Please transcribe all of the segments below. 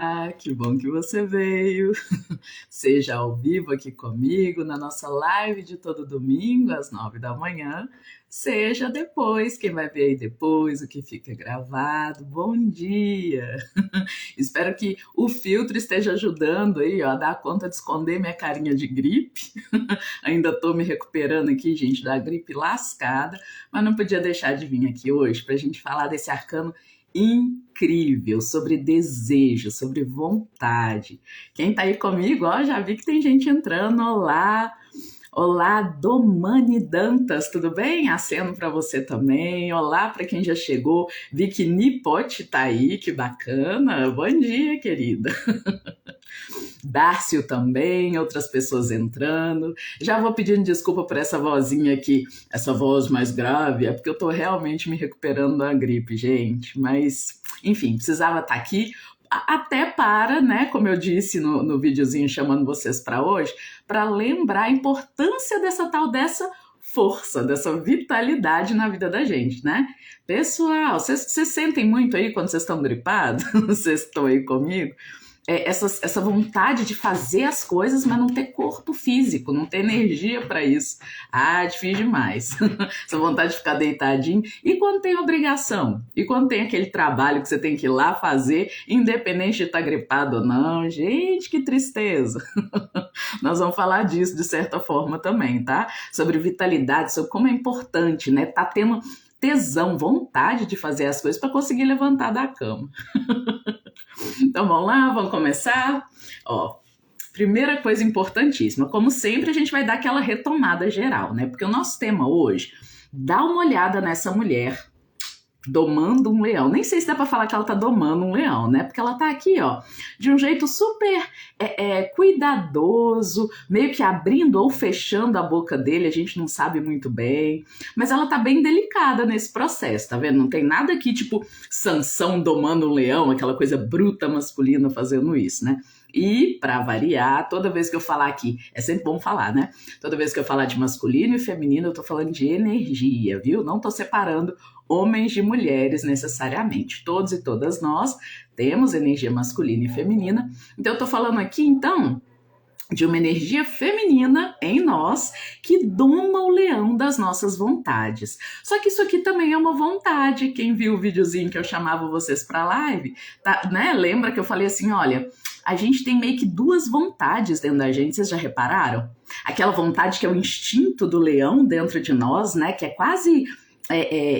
Ah, que bom que você veio. Seja ao vivo aqui comigo na nossa live de todo domingo às 9 da manhã, seja depois, quem vai ver aí depois, o que fica gravado. Bom dia! Espero que o filtro esteja ajudando aí, ó, a dar conta de esconder minha carinha de gripe. Ainda estou me recuperando aqui, gente, da gripe lascada, mas não podia deixar de vir aqui hoje para a gente falar desse arcano incrível sobre desejo, sobre vontade. Quem tá aí comigo, ó, já vi que tem gente entrando. Olá, olá, Domani Dantas, tudo bem? Aceno para você também. Olá para quem já chegou. Vi que Nipote tá aí, que bacana. Bom dia, querida. Dárcio também, outras pessoas entrando. Já vou pedindo desculpa por essa vozinha aqui, essa voz mais grave, é porque eu tô realmente me recuperando da gripe, gente. Mas, enfim, precisava estar aqui até para, né, como eu disse no videozinho chamando vocês para hoje, para lembrar a importância dessa força, dessa vitalidade na vida da gente, né? Pessoal, vocês sentem muito aí quando vocês estão gripados? Vocês estão aí comigo? Essa vontade de fazer as coisas, mas não ter corpo físico, não ter energia para isso. Ah, difícil demais. Essa vontade de ficar deitadinho. E quando tem obrigação? E quando tem aquele trabalho que você tem que ir lá fazer, independente de estar gripado ou não? Gente, que tristeza. Nós vamos falar disso de certa forma também, tá? Sobre vitalidade, sobre como é importante, né? Tá tendo tesão, vontade de fazer as coisas para conseguir levantar da cama. Então vamos lá, vamos começar? Ó, primeira coisa importantíssima, como sempre a gente vai dar aquela retomada geral, né? Porque o nosso tema hoje, dá uma olhada nessa mulher domando um leão. Nem sei se dá pra falar que ela tá domando um leão, né? Porque ela tá aqui, ó, de um jeito super cuidadoso, meio que abrindo ou fechando a boca dele, a gente não sabe muito bem, mas ela tá bem delicada nesse processo, tá vendo? Não tem nada aqui, tipo, Sansão domando um leão, aquela coisa bruta masculina fazendo isso, né? E, para variar, toda vez que eu falar aqui, é sempre bom falar, né? Toda vez que eu falar de masculino e feminino, eu tô falando de energia, viu? Não tô separando homens de mulheres necessariamente. Todos e todas nós temos energia masculina e feminina. Então, eu tô falando aqui, então, de uma energia feminina em nós que doma o leão das nossas vontades. Só que isso aqui também é uma vontade. Quem viu o videozinho que eu chamava vocês para live, tá, né? Lembra que eu falei assim, olha, a gente tem meio que duas vontades dentro da gente, vocês já repararam? Aquela vontade que é o instinto do leão dentro de nós, né? Que é quase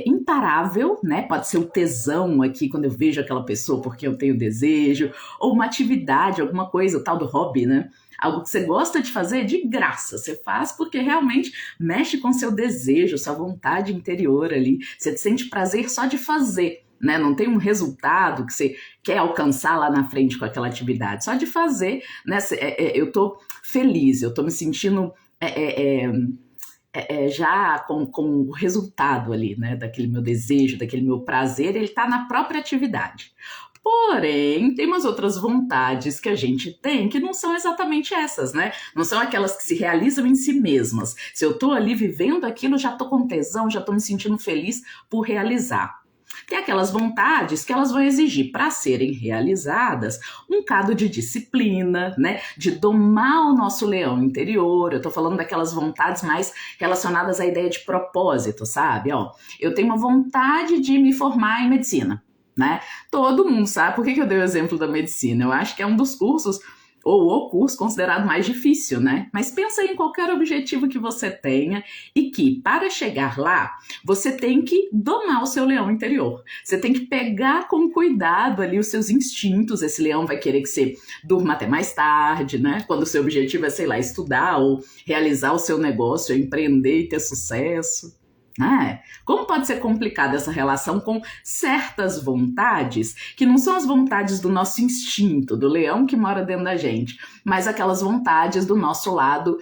imparável, né? Pode ser o tesão aqui quando eu vejo aquela pessoa porque eu tenho desejo, ou uma atividade, alguma coisa, o tal do hobby, né? Algo que você gosta de fazer de graça, você faz porque realmente mexe com seu desejo, sua vontade interior ali, você sente prazer só de fazer, né? Não tem um resultado que você quer alcançar lá na frente com aquela atividade, só de fazer, né? Eu tô feliz, eu tô me sentindo já com o resultado ali, né? Daquele meu desejo, daquele meu prazer, ele tá na própria atividade. Porém, tem umas outras vontades que a gente tem que não são exatamente essas, né? Não são aquelas que se realizam em si mesmas. Se eu tô ali vivendo aquilo, já tô com tesão, já tô me sentindo feliz por realizar. Tem aquelas vontades que elas vão exigir, para serem realizadas, um cado de disciplina, né? De domar o nosso leão interior. Eu tô falando daquelas vontades mais relacionadas à ideia de propósito, sabe? Ó, eu tenho uma vontade de me formar em medicina, né? Todo mundo sabe. Por que eu dei o exemplo da medicina? Eu acho que é um dos cursos, ou o curso considerado mais difícil, né? Mas pensa em qualquer objetivo que você tenha e que, para chegar lá, você tem que domar o seu leão interior. Você tem que pegar com cuidado ali os seus instintos. Esse leão vai querer que você durma até mais tarde, né? Quando o seu objetivo é, sei lá, estudar ou realizar o seu negócio, empreender e ter sucesso. Como pode ser complicada essa relação com certas vontades que não são as vontades do nosso instinto, do leão que mora dentro da gente, mas aquelas vontades do nosso lado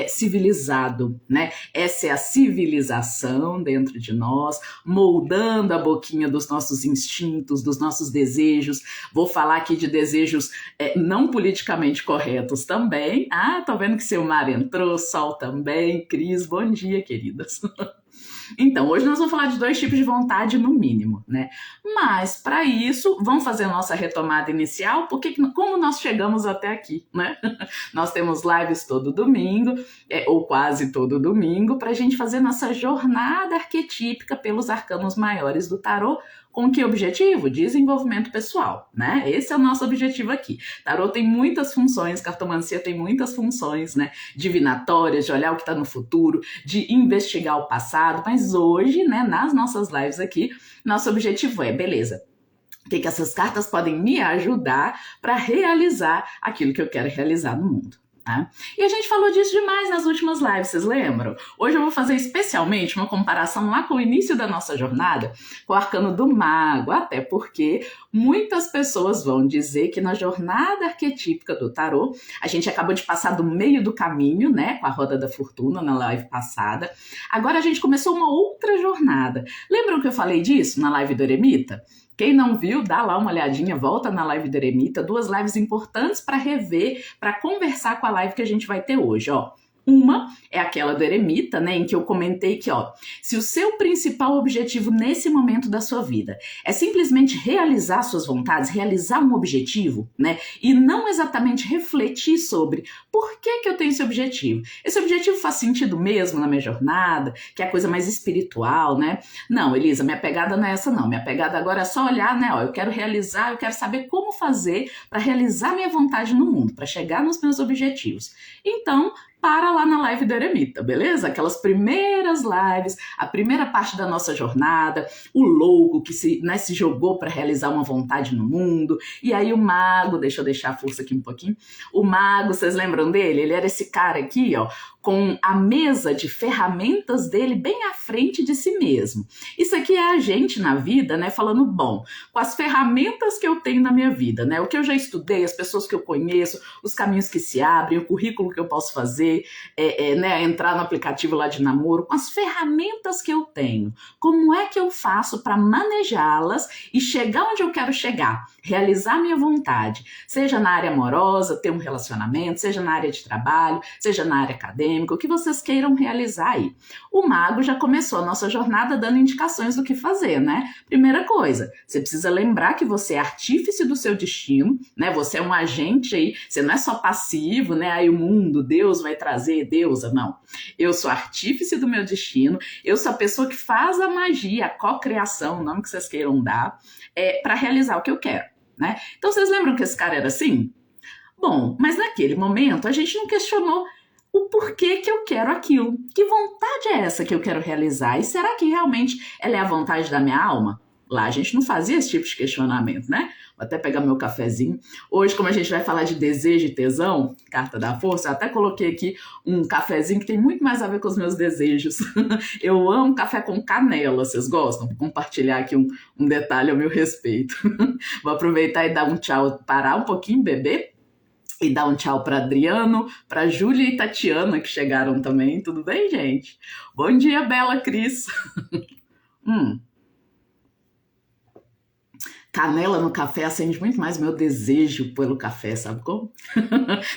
civilizado, né? Essa é a civilização dentro de nós, moldando a boquinha dos nossos instintos, dos nossos desejos. Vou falar aqui de desejos não politicamente corretos também. Tô vendo que seu mar entrou, Sol também, Cris, bom dia, queridas. Então, hoje nós vamos falar de 2 tipos de vontade no mínimo, né? Mas, para isso, vamos fazer a nossa retomada inicial, porque como nós chegamos até aqui, né? Nós temos lives todo domingo, ou quase todo domingo, para a gente fazer nossa jornada arquetípica pelos arcanos maiores do tarô. Com que objetivo? Desenvolvimento pessoal, né? Esse é o nosso objetivo aqui. Tarô tem muitas funções, cartomancia tem muitas funções, né? Divinatórias, de olhar o que está no futuro, de investigar o passado, mas hoje, né, nas nossas lives aqui, nosso objetivo é, beleza, o que essas cartas podem me ajudar para realizar aquilo que eu quero realizar no mundo. Tá? E a gente falou disso demais nas últimas lives, vocês lembram? Hoje eu vou fazer especialmente uma comparação lá com o início da nossa jornada com o arcano do mago, até porque muitas pessoas vão dizer que na jornada arquetípica do tarô, a gente acabou de passar do meio do caminho, né, com a roda da fortuna na live passada. Agora a gente começou uma outra jornada. Lembram que eu falei disso na live do Eremita? Quem não viu, dá lá uma olhadinha, volta na live do Eremita, 2 lives importantes para rever, para conversar com a live que a gente vai ter hoje, ó. Uma é aquela do Eremita, né, em que eu comentei que, ó, se o seu principal objetivo nesse momento da sua vida é simplesmente realizar suas vontades, realizar um objetivo, né, e não exatamente refletir sobre por que eu tenho esse objetivo. Esse objetivo faz sentido mesmo na minha jornada, que é a coisa mais espiritual, né? Não, Elisa, minha pegada não é essa não. Minha pegada agora é só olhar, né, ó, eu quero realizar, eu quero saber como fazer para realizar minha vontade no mundo, para chegar nos meus objetivos. Então, para lá na live do Eremita, beleza? Aquelas primeiras lives, a primeira parte da nossa jornada, o louco que se jogou para realizar uma vontade no mundo, e aí o mago, deixa eu deixar a força aqui um pouquinho, o mago, vocês lembram dele? Ele era esse cara aqui, ó, com a mesa de ferramentas dele bem à frente de si mesmo. Isso aqui é a gente na vida, né, falando, bom, com as ferramentas que eu tenho na minha vida, né, o que eu já estudei, as pessoas que eu conheço, os caminhos que se abrem, o currículo que eu posso fazer, né, entrar no aplicativo lá de namoro, com as ferramentas que eu tenho, como é que eu faço para manejá-las e chegar onde eu quero chegar, realizar minha vontade, seja na área amorosa, ter um relacionamento, seja na área de trabalho, seja na área acadêmica, o que vocês queiram realizar aí. O mago já começou a nossa jornada dando indicações do que fazer, né? Primeira coisa, você precisa lembrar que você é artífice do seu destino, né? Você é um agente aí, você não é só passivo, né? Aí o mundo, Deus vai trazer, deusa, não. Eu sou artífice do meu destino, eu sou a pessoa que faz a magia, a cocriação, o nome que vocês queiram dar, para realizar o que eu quero, né? Então vocês lembram que esse cara era assim? Bom, mas naquele momento a gente não questionou o porquê que eu quero aquilo. Que vontade é essa que eu quero realizar? E será que realmente ela é a vontade da minha alma? Lá a gente não fazia esse tipo de questionamento, né? Vou até pegar meu cafezinho. Hoje, como a gente vai falar de desejo e tesão, carta da força, eu até coloquei aqui um cafezinho que tem muito mais a ver com os meus desejos. Eu amo café com canela, vocês gostam? Vou compartilhar aqui um detalhe ao meu respeito. Vou aproveitar e dar um tchau, parar um pouquinho, beber, e dar um tchau para Adriano, para Júlia e Tatiana, que chegaram também. Tudo bem, gente? Bom dia, Bela Cris. Canela no café acende muito mais meu desejo pelo café, sabe como?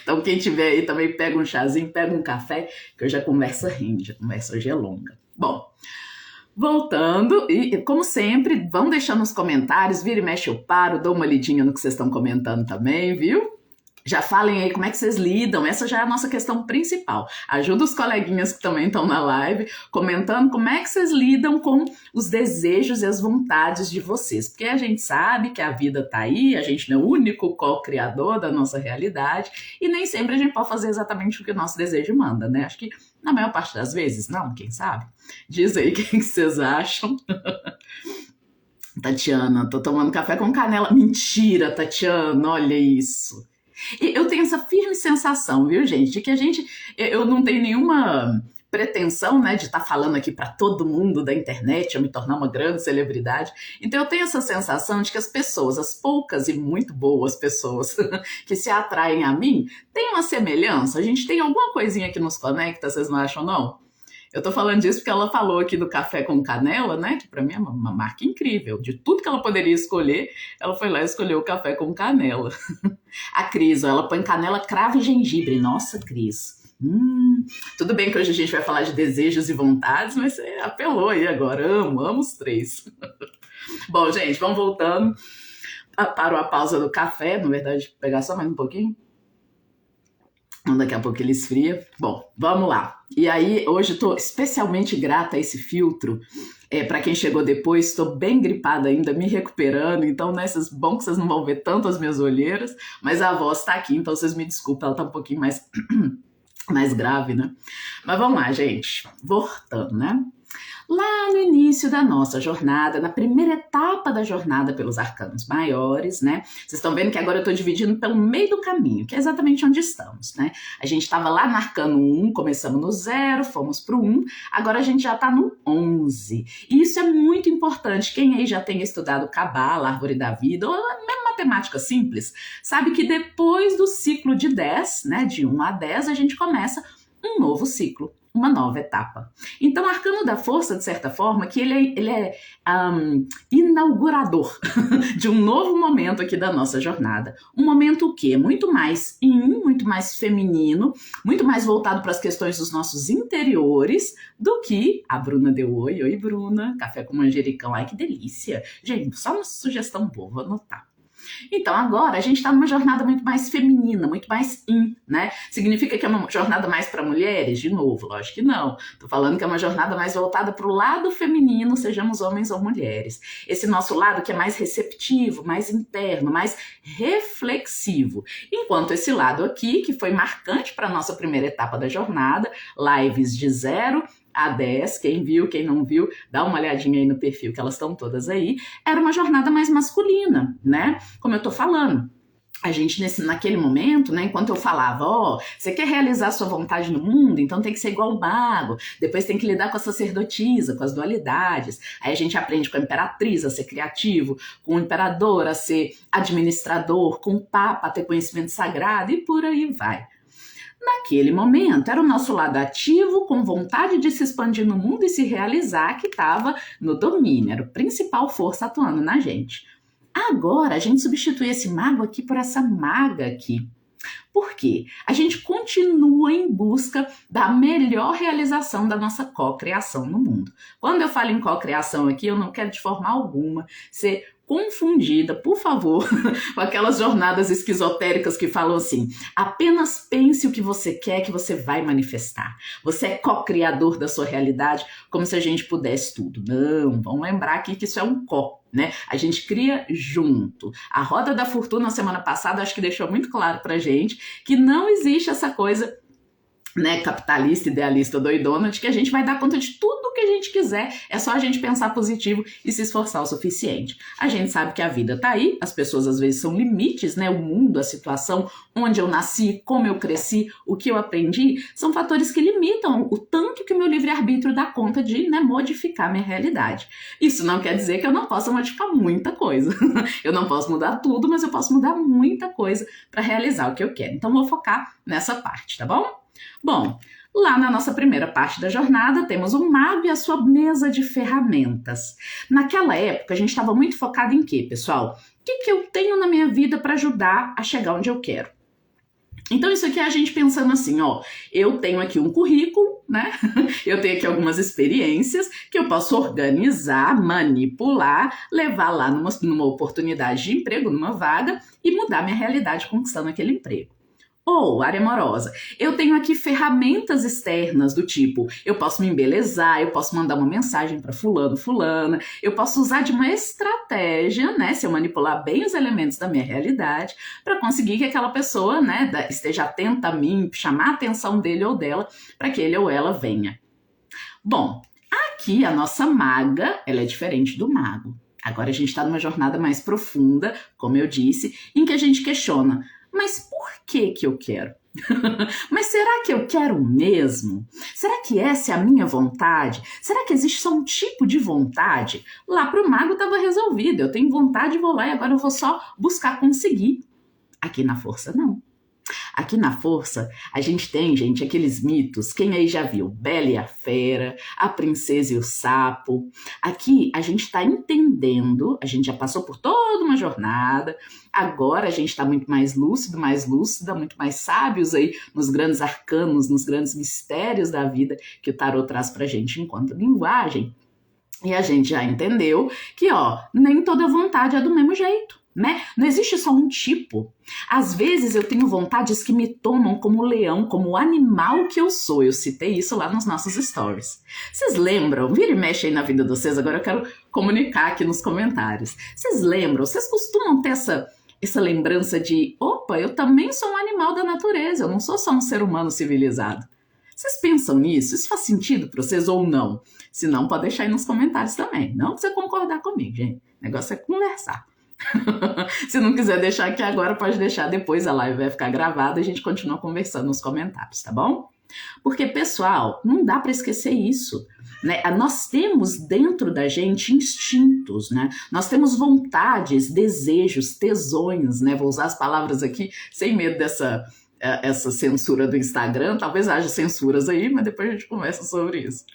Então quem tiver aí também pega um chazinho, pega um café, que hoje a conversa rende, a conversa hoje é longa. Bom, voltando, e como sempre, vão deixando nos comentários, vira e mexe eu paro, dou uma lidinha no que vocês estão comentando também, viu? Já falem aí como é que vocês lidam, essa já é a nossa questão principal. Ajuda os coleguinhas que também estão na live, comentando como é que vocês lidam com os desejos e as vontades de vocês. Porque a gente sabe que a vida tá aí, a gente não é o único co-criador da nossa realidade, e nem sempre a gente pode fazer exatamente o que o nosso desejo manda, né? Acho que na maior parte das vezes, não, quem sabe? Diz aí o que vocês acham. Tatiana, tô tomando café com canela. Mentira, Tatiana, olha isso. E eu tenho essa firme sensação, viu, gente, de que eu não tenho nenhuma pretensão, né, de estar falando aqui para todo mundo da internet, eu me tornar uma grande celebridade. Então eu tenho essa sensação de que as pessoas, as poucas e muito boas pessoas que se atraem a mim, têm uma semelhança, a gente tem alguma coisinha que nos conecta, vocês não acham, não? Eu tô falando disso porque ela falou aqui do café com canela, né? Que pra mim é uma marca incrível. De tudo que ela poderia escolher, ela foi lá e escolheu o café com canela. A Cris, ó, ela põe canela, cravo e gengibre. Nossa, Cris, Tudo bem que hoje a gente vai falar de desejos e vontades, mas você apelou aí agora. Amo os três. Bom, gente, vamos voltando. Parou a pausa do café, na verdade, pegar só mais um pouquinho. Daqui a pouco ele esfria. Bom, vamos lá. E aí, hoje eu tô especialmente grata a esse filtro. Para quem chegou depois, estou bem gripada ainda, me recuperando. Então, bom que vocês não vão ver tanto as minhas olheiras, mas a voz tá aqui, então vocês me desculpem, ela tá um pouquinho mais grave, né? Mas vamos lá, gente. Voltando, né? Lá no início da nossa jornada, na primeira etapa da jornada pelos arcanos maiores, né? Vocês estão vendo que agora eu estou dividindo pelo meio do caminho, que é exatamente onde estamos, né? A gente estava lá no arcano 1, começamos no 0, fomos para o 1, agora a gente já está no 11. E isso é muito importante. Quem aí já tem estudado Cabala, Árvore da Vida, ou mesmo matemática simples, sabe que depois do ciclo de 10, né, de 1 a 10, a gente começa um novo ciclo, uma nova etapa. Então, o arcano da força, de certa forma, que ele é inaugurador de um novo momento aqui da nossa jornada. Um momento o quê? Muito mais muito mais feminino, muito mais voltado para as questões dos nossos interiores do que a Bruna deu oi. Oi, Bruna. Café com manjericão. Ai, que delícia. Gente, só uma sugestão boa, vou anotar. Então agora a gente está numa jornada muito mais feminina, muito mais né? Significa que é uma jornada mais para mulheres? De novo, lógico que não. Tô falando que é uma jornada mais voltada para o lado feminino, sejamos homens ou mulheres. Esse nosso lado que é mais receptivo, mais interno, mais reflexivo. Enquanto esse lado aqui, que foi marcante para a nossa primeira etapa da jornada, lives de 0 a 10, quem viu, quem não viu, dá uma olhadinha aí no perfil que elas estão todas aí, era uma jornada mais masculina, né? Como eu tô falando. A gente, naquele momento, né, enquanto eu falava, você quer realizar sua vontade no mundo, então tem que ser igual o mago, depois tem que lidar com a sacerdotisa, com as dualidades, aí a gente aprende com a imperatriz a ser criativo, com o imperador a ser administrador, com o papa a ter conhecimento sagrado e por aí vai. Naquele momento, era o nosso lado ativo, com vontade de se expandir no mundo e se realizar, que estava no domínio, era a principal força atuando na gente. Agora, a gente substitui esse mago aqui por essa maga aqui. Por quê? A gente continua em busca da melhor realização da nossa cocriação no mundo. Quando eu falo em cocriação aqui, eu não quero de forma alguma ser confundida, por favor, com aquelas jornadas esquizotéricas que falam assim, apenas pense o que você quer que você vai manifestar. Você é co-criador da sua realidade, como se a gente pudesse tudo. Não, vamos lembrar aqui que isso é um né? A gente cria junto. A Roda da Fortuna, semana passada, acho que deixou muito claro pra gente que não existe essa coisa, né, capitalista, idealista, doidona, de que a gente vai dar conta de tudo que a gente quiser, é só a gente pensar positivo e se esforçar o suficiente. A gente sabe que a vida tá aí, as pessoas às vezes são limites, né, o mundo, a situação, onde eu nasci, como eu cresci, o que eu aprendi, são fatores que limitam o tanto que o meu livre-arbítrio dá conta de, né, modificar minha realidade. Isso não quer dizer que eu não possa modificar muita coisa. Eu não posso mudar tudo, mas eu posso mudar muita coisa para realizar o que eu quero. Então vou focar nessa parte, tá bom? Bom, lá na nossa primeira parte da jornada, temos um mago e a sua mesa de ferramentas. Naquela época, a gente estava muito focado em quê, pessoal? O que eu tenho na minha vida para ajudar a chegar onde eu quero? Então, isso aqui é a gente pensando assim, eu tenho aqui um currículo, né? Eu tenho aqui algumas experiências que eu posso organizar, manipular, levar lá numa oportunidade de emprego, numa vaga e mudar minha realidade conquistando aquele emprego. Ou, área amorosa, eu tenho aqui ferramentas externas do tipo, eu posso me embelezar, eu posso mandar uma mensagem para fulano, fulana, eu posso usar de uma estratégia, né, se eu manipular bem os elementos da minha realidade, para conseguir que aquela pessoa, né, esteja atenta a mim, chamar a atenção dele ou dela, para que ele ou ela venha. Bom, aqui a nossa maga, ela é diferente do mago. Agora a gente está numa jornada mais profunda, como eu disse, em que a gente questiona, mas por que eu quero? Mas será que eu quero mesmo? Será que essa é a minha vontade? Será que existe só um tipo de vontade? Lá para o mago estava resolvido, eu tenho vontade, vou lá e agora eu vou só buscar conseguir. Aqui na força, não. Aqui na força, a gente tem, gente, aqueles mitos, quem aí já viu? Bela e a Fera, a Princesa e o Sapo. Aqui a gente está entendendo, a gente já passou por todos toda uma jornada. Agora a gente está muito mais lúcido, mais lúcida, muito mais sábios aí nos grandes arcanos, nos grandes mistérios da vida que o tarot traz pra gente enquanto linguagem. E a gente já entendeu que, nem toda vontade é do mesmo jeito, né? Não existe só um tipo. Às vezes eu tenho vontades que me tomam como leão, como o animal que eu sou. Eu citei isso lá nos nossos stories. Vocês lembram? Vira e mexe aí na vida de vocês. Agora eu quero comunicar aqui nos comentários. Vocês lembram? Vocês costumam ter essa lembrança de, opa, eu também sou um animal da natureza. Eu não sou só um ser humano civilizado. Vocês pensam nisso? Isso faz sentido para vocês ou não? Se não, pode deixar aí nos comentários também. Não precisa concordar comigo, gente. O negócio é conversar. Se não quiser deixar aqui agora, pode deixar depois, a live vai ficar gravada e a gente continua conversando nos comentários, tá bom? Porque, pessoal, não dá para esquecer isso, né? Nós temos dentro da gente instintos, né? Nós temos vontades, desejos, tesões, né? Vou usar as palavras aqui sem medo dessa censura do Instagram. Talvez haja censuras aí, mas depois a gente conversa sobre isso.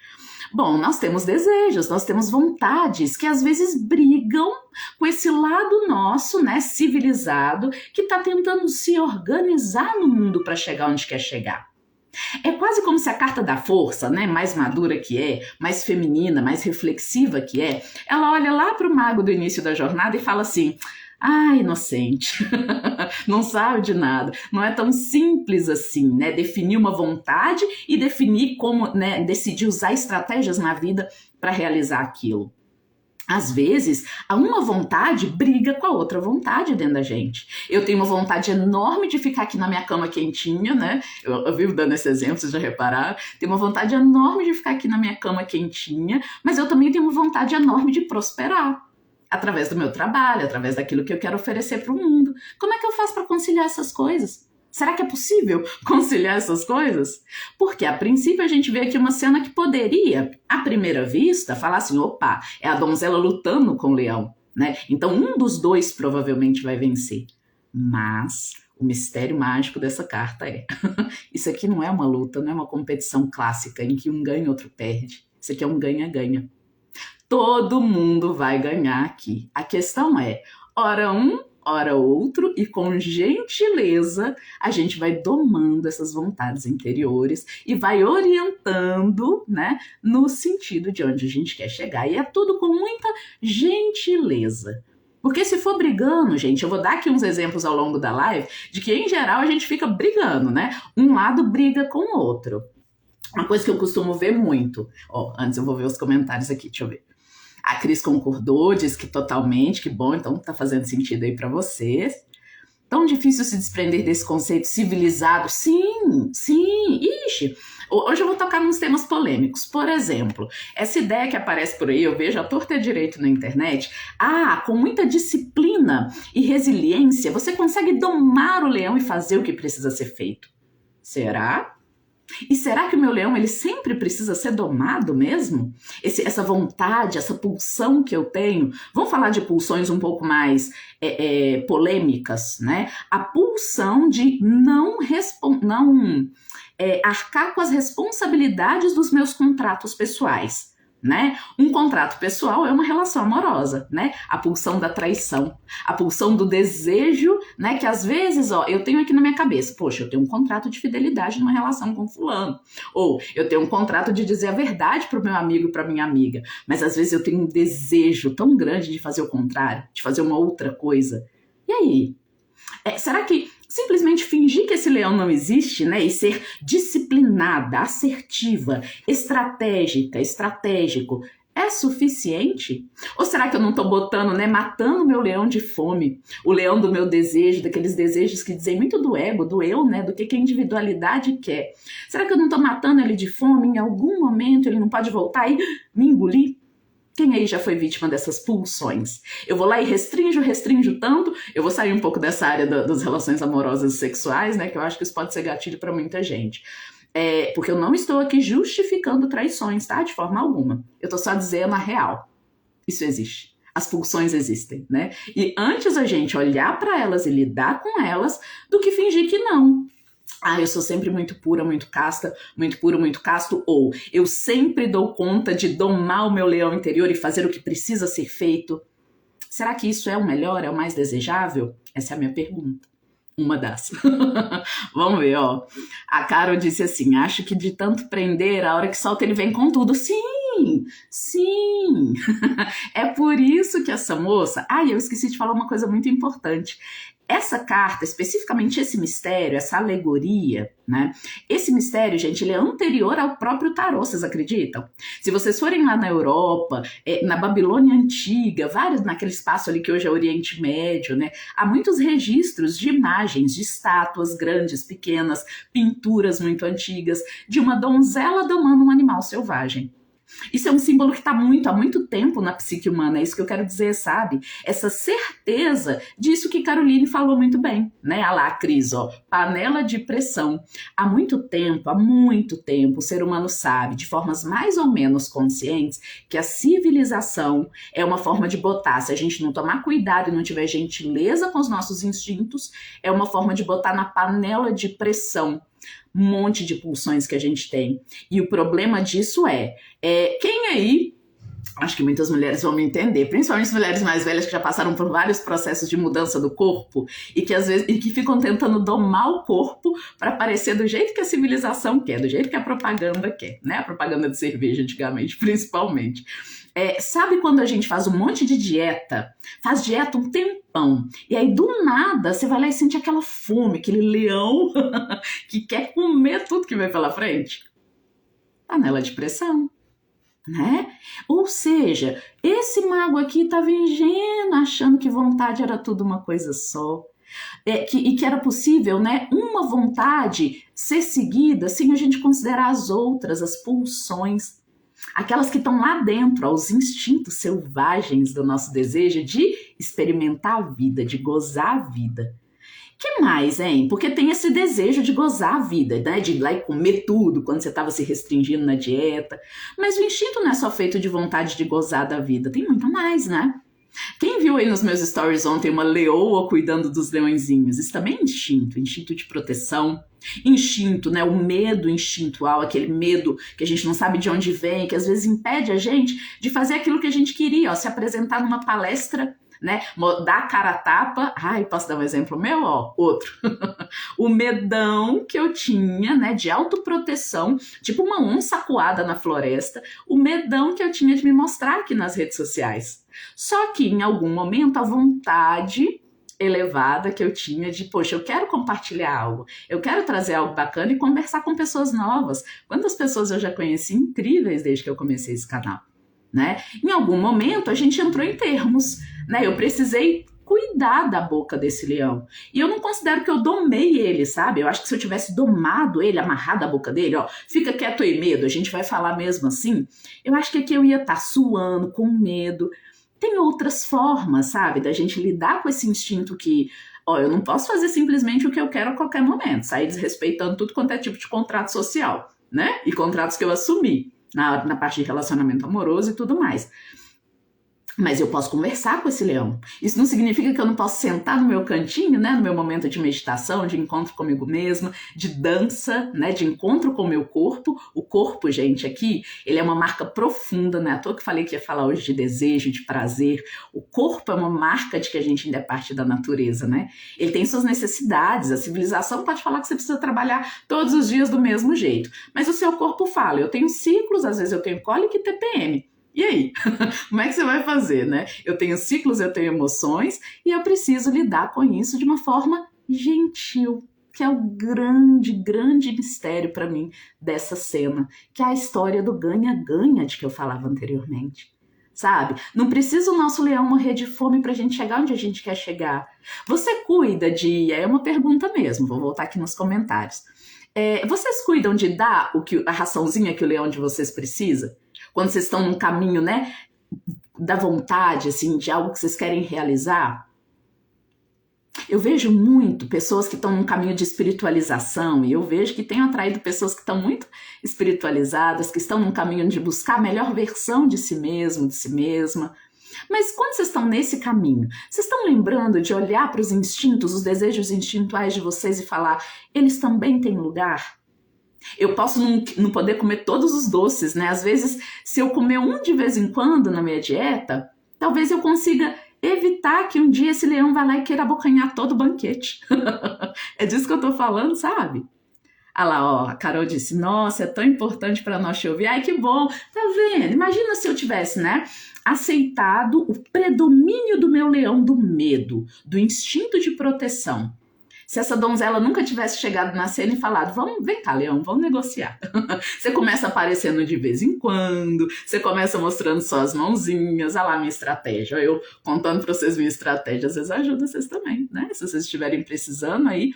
Bom, nós temos desejos, nós temos vontades que às vezes brigam com esse lado nosso, né, civilizado, que está tentando se organizar no mundo para chegar onde quer chegar. É quase como se a carta da força, né, mais madura que é, mais feminina, mais reflexiva que é, ela olha lá para o mago do início da jornada e fala assim: inocente, não sabe de nada. Não é tão simples assim, né? Definir uma vontade e definir como, né, decidir usar estratégias na vida para realizar aquilo. Às vezes, uma vontade briga com a outra vontade dentro da gente. Eu tenho uma vontade enorme de ficar aqui na minha cama quentinha, né? Eu vivo dando esse exemplo, vocês já repararam? Tenho uma vontade enorme de ficar aqui na minha cama quentinha, mas eu também tenho uma vontade enorme de prosperar. Através do meu trabalho, através daquilo que eu quero oferecer para o mundo. Como é que eu faço para conciliar essas coisas? Será que é possível conciliar essas coisas? Porque, a princípio, a gente vê aqui uma cena que poderia, à primeira vista, falar assim: opa, é a donzela lutando com o leão, né? Então, um dos dois provavelmente vai vencer. Mas o mistério mágico dessa carta é: isso aqui não é uma luta, não é uma competição clássica em que um ganha e outro perde. Isso aqui é um ganha-ganha. Todo mundo vai ganhar aqui. A questão é, ora um, ora outro, e com gentileza a gente vai domando essas vontades interiores e vai orientando, né, no sentido de onde a gente quer chegar. E é tudo com muita gentileza. Porque se for brigando, gente, eu vou dar aqui uns exemplos ao longo da live de que, em geral, a gente fica brigando, né? Um lado briga com o outro. Uma coisa que eu costumo ver muito. Antes eu vou ver os comentários aqui, deixa eu ver. A Cris concordou, diz que totalmente, que bom, então tá fazendo sentido aí para vocês. Tão difícil se desprender desse conceito civilizado? Sim, ixi. Hoje eu vou tocar nos temas polêmicos. Por exemplo, essa ideia que aparece por aí, eu vejo à torta e à direita na internet. Com muita disciplina e resiliência, você consegue domar o leão e fazer o que precisa ser feito. Será? E será que o meu leão, ele sempre precisa ser domado mesmo? Essa vontade, essa pulsão que eu tenho, vamos falar de pulsões um pouco mais polêmicas, né? A pulsão de não arcar com as responsabilidades dos meus contratos pessoais, né? Um contrato pessoal é uma relação amorosa, né? A pulsão da traição, a pulsão do desejo, né? Que às vezes, eu tenho aqui na minha cabeça, poxa, eu tenho um contrato de fidelidade numa relação com fulano, ou eu tenho um contrato de dizer a verdade pro meu amigo, pra minha amiga, mas às vezes eu tenho um desejo tão grande de fazer o contrário, de fazer uma outra coisa. E aí? Será que simplesmente fingir que esse leão não existe, né, e ser disciplinada, assertiva, estratégico, é suficiente? Ou será que eu não estou botando, né, matando meu leão de fome, o leão do meu desejo, daqueles desejos que dizem muito do ego, do eu, né, do que a individualidade quer? Será que eu não estou matando ele de fome? Em algum momento ele não pode voltar e me engolir? Quem aí já foi vítima dessas pulsões? Eu vou lá e restrinjo tanto, eu vou sair um pouco dessa área das relações amorosas e sexuais, né, que eu acho que isso pode ser gatilho para muita gente. Porque eu não estou aqui justificando traições, tá? De forma alguma. Eu tô só dizendo a real. Isso existe. As pulsões existem, né? E antes a gente olhar para elas e lidar com elas, do que fingir que não. Eu sou sempre muito pura, muito casta, muito puro, muito casto, ou eu sempre dou conta de domar o meu leão interior e fazer o que precisa ser feito. Será que isso é o melhor, é o mais desejável? Essa é a minha pergunta. Uma das. Vamos ver, ó. A Carol disse assim, acho que de tanto prender, a hora que solta ele vem com tudo. Sim, sim. É por isso que essa moça... eu esqueci de falar uma coisa muito importante. Essa carta, especificamente esse mistério, essa alegoria, né? Esse mistério, gente, ele é anterior ao próprio tarô, vocês acreditam? Se vocês forem lá na Europa, na Babilônia Antiga, vários naquele espaço ali que hoje é Oriente Médio, né? Há muitos registros de imagens, de estátuas grandes, pequenas, pinturas muito antigas, de uma donzela domando um animal selvagem. Isso é um símbolo que está há muito tempo na psique humana, é isso que eu quero dizer, sabe? Essa certeza disso que Caroline falou muito bem, né? Olha lá, Cris, ó, panela de pressão. Há muito tempo, o ser humano sabe, de formas mais ou menos conscientes, que a civilização é uma forma de botar, se a gente não tomar cuidado e não tiver gentileza com os nossos instintos, é uma forma de botar na panela de pressão um monte de pulsões que a gente tem. E o problema disso quem aí, acho que muitas mulheres vão me entender, principalmente as mulheres mais velhas que já passaram por vários processos de mudança do corpo e que às vezes que ficam tentando domar o corpo para parecer do jeito que a civilização quer, do jeito que a propaganda quer, né? A propaganda de cerveja antigamente, principalmente. Sabe quando a gente faz um monte de dieta, faz dieta um tempão, e aí do nada você vai lá e sente aquela fome, aquele leão que quer comer tudo que vem pela frente? Panela de pressão, né? Ou seja, esse mago aqui estava ingênuo, achando que vontade era tudo uma coisa só. E que era possível, né, uma vontade ser seguida sem a gente considerar as outras, as pulsões, aquelas que estão lá dentro, os instintos selvagens do nosso desejo de experimentar a vida, de gozar a vida. Que mais, hein? Porque tem esse desejo de gozar a vida, né? De ir lá e comer tudo quando você estava se restringindo na dieta. Mas o instinto não é só feito de vontade de gozar da vida, tem muito mais, né? Quem viu aí nos meus stories ontem uma leoa cuidando dos leõezinhos? Isso também é instinto de proteção, instinto, né? O medo instintual, aquele medo que a gente não sabe de onde vem, que às vezes impede a gente de fazer aquilo que a gente queria, ó, se apresentar numa palestra, né? Dar a cara a tapa. Posso dar um exemplo meu? Ó, outro. O medão que eu tinha, né, de autoproteção, tipo uma onça acuada na floresta, o medão que eu tinha de me mostrar aqui nas redes sociais. Só que em algum momento a vontade elevada que eu tinha de, poxa, eu quero compartilhar algo, eu quero trazer algo bacana e conversar com pessoas novas. Quantas pessoas eu já conheci incríveis desde que eu comecei esse canal, né? Em algum momento a gente entrou em termos, né? Eu precisei cuidar da boca desse leão. E eu não considero que eu domei ele, sabe? Eu acho que se eu tivesse domado ele, amarrado a boca dele, ó, fica quieto e medo, a gente vai falar mesmo assim, eu acho que aqui eu ia estar suando, com medo. Tem outras formas, sabe, da gente lidar com esse instinto que, ó, eu não posso fazer simplesmente o que eu quero a qualquer momento, sair desrespeitando tudo quanto é tipo de contrato social, né? E contratos que eu assumi na parte de relacionamento amoroso e tudo mais. Mas eu posso conversar com esse leão. Isso não significa que eu não posso sentar no meu cantinho, né, no meu momento de meditação, de encontro comigo mesma, de dança, né, de encontro com o meu corpo. O corpo, gente, aqui, ele é uma marca profunda, né? À toa que falei que ia falar hoje de desejo, de prazer. O corpo é uma marca de que a gente ainda é parte da natureza, né? Ele tem suas necessidades. A civilização pode falar que você precisa trabalhar todos os dias do mesmo jeito. Mas o seu corpo fala, eu tenho ciclos, às vezes eu tenho cólica e TPM. E aí? Como é que você vai fazer, né? Eu tenho ciclos, eu tenho emoções e eu preciso lidar com isso de uma forma gentil, que é o grande mistério para mim dessa cena, que é a história do ganha-ganha de que eu falava anteriormente. Sabe? Não precisa o nosso leão morrer de fome pra gente chegar onde a gente quer chegar. Você cuida de... É uma pergunta mesmo, vou voltar aqui nos comentários. Vocês cuidam de dar a raçãozinha que o leão de vocês precisa? Quando vocês estão num caminho, né, da vontade, assim, de algo que vocês querem realizar? Eu vejo muito pessoas que estão num caminho de espiritualização e eu vejo que tenho atraído pessoas que estão muito espiritualizadas, que estão num caminho de buscar a melhor versão de si mesmo, de si mesma. Mas quando vocês estão nesse caminho, vocês estão lembrando de olhar para os instintos, os desejos instintuais de vocês e falar, eles também têm lugar? Eu posso não poder comer todos os doces, né? Às vezes, se eu comer um de vez em quando na minha dieta, talvez eu consiga evitar que um dia esse leão vá lá e queira abocanhar todo o banquete. É disso que eu tô falando, sabe? Ah lá, ó, a Carol disse, nossa, é tão importante para nós te ouvir. Ai, que bom, tá vendo? Imagina se eu tivesse, né, aceitado o predomínio do meu leão do medo, do instinto de proteção. Se essa donzela nunca tivesse chegado na cena e falado, vem cá, leão, vamos negociar. Você começa aparecendo de vez em quando, você começa mostrando só as mãozinhas, olha lá minha estratégia. Eu contando para vocês minha estratégia, às vezes ajuda vocês também, né? Se vocês estiverem precisando aí,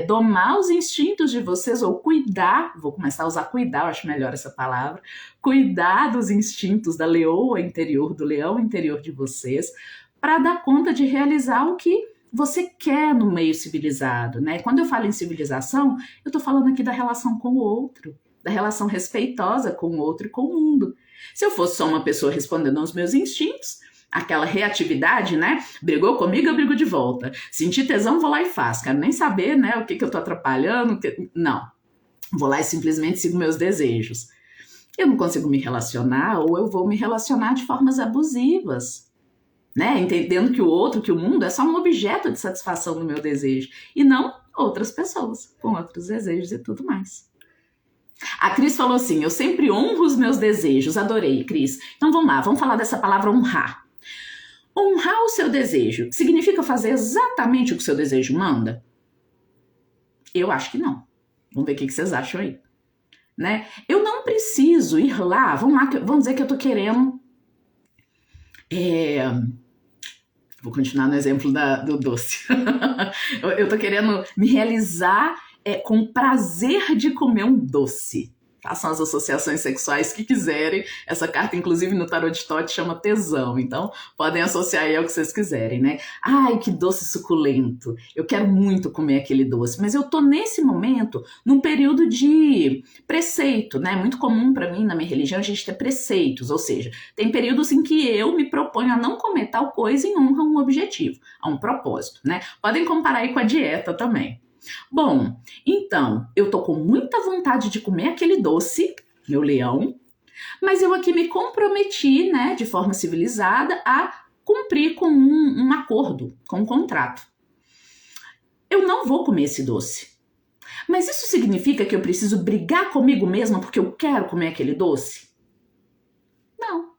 domar os instintos de vocês, ou cuidar, vou começar a usar cuidar, eu acho melhor essa palavra, cuidar dos instintos da leoa interior, do leão interior de vocês, para dar conta de realizar o que você quer no meio civilizado, né? Quando eu falo em civilização, eu tô falando aqui da relação com o outro, da relação respeitosa com o outro e com o mundo. Se eu fosse só uma pessoa respondendo aos meus instintos, aquela reatividade, né? Brigou comigo, eu brigo de volta. Senti tesão, vou lá e faço. Quero nem saber, né, o que eu tô atrapalhando. Não. Vou lá e simplesmente sigo meus desejos. Eu não consigo me relacionar, ou eu vou me relacionar de formas abusivas, né? Entendendo que o outro, que o mundo é só um objeto de satisfação do meu desejo, e não outras pessoas com outros desejos e tudo mais. A Cris falou assim, eu sempre honro os meus desejos. Adorei, Cris. Então vamos lá, vamos falar dessa palavra honrar. Honrar o seu desejo significa fazer exatamente o que o seu desejo manda? Eu acho que não. Vamos ver o que vocês acham aí. Né? Eu não preciso ir lá, vamos dizer que eu tô querendo... Vou continuar no exemplo do doce. Eu tô querendo me realizar com prazer de comer um doce. Façam as associações sexuais que quiserem. Essa carta, inclusive, no Tarot de Tote chama tesão. Então, podem associar aí ao que vocês quiserem, né? Ai, que doce suculento. Eu quero muito comer aquele doce. Mas eu tô, nesse momento, num período de preceito, né? Muito comum para mim, na minha religião, a gente ter preceitos. Ou seja, tem períodos em que eu me proponho a não comer tal coisa em honra a um objetivo, a um propósito, né? Podem comparar aí com a dieta também. Bom, então, eu tô com muita vontade de comer aquele doce, meu leão, mas eu aqui me comprometi, né, de forma civilizada, a cumprir com um acordo, com um contrato. Eu não vou comer esse doce. Mas isso significa que eu preciso brigar comigo mesma porque eu quero comer aquele doce? Não.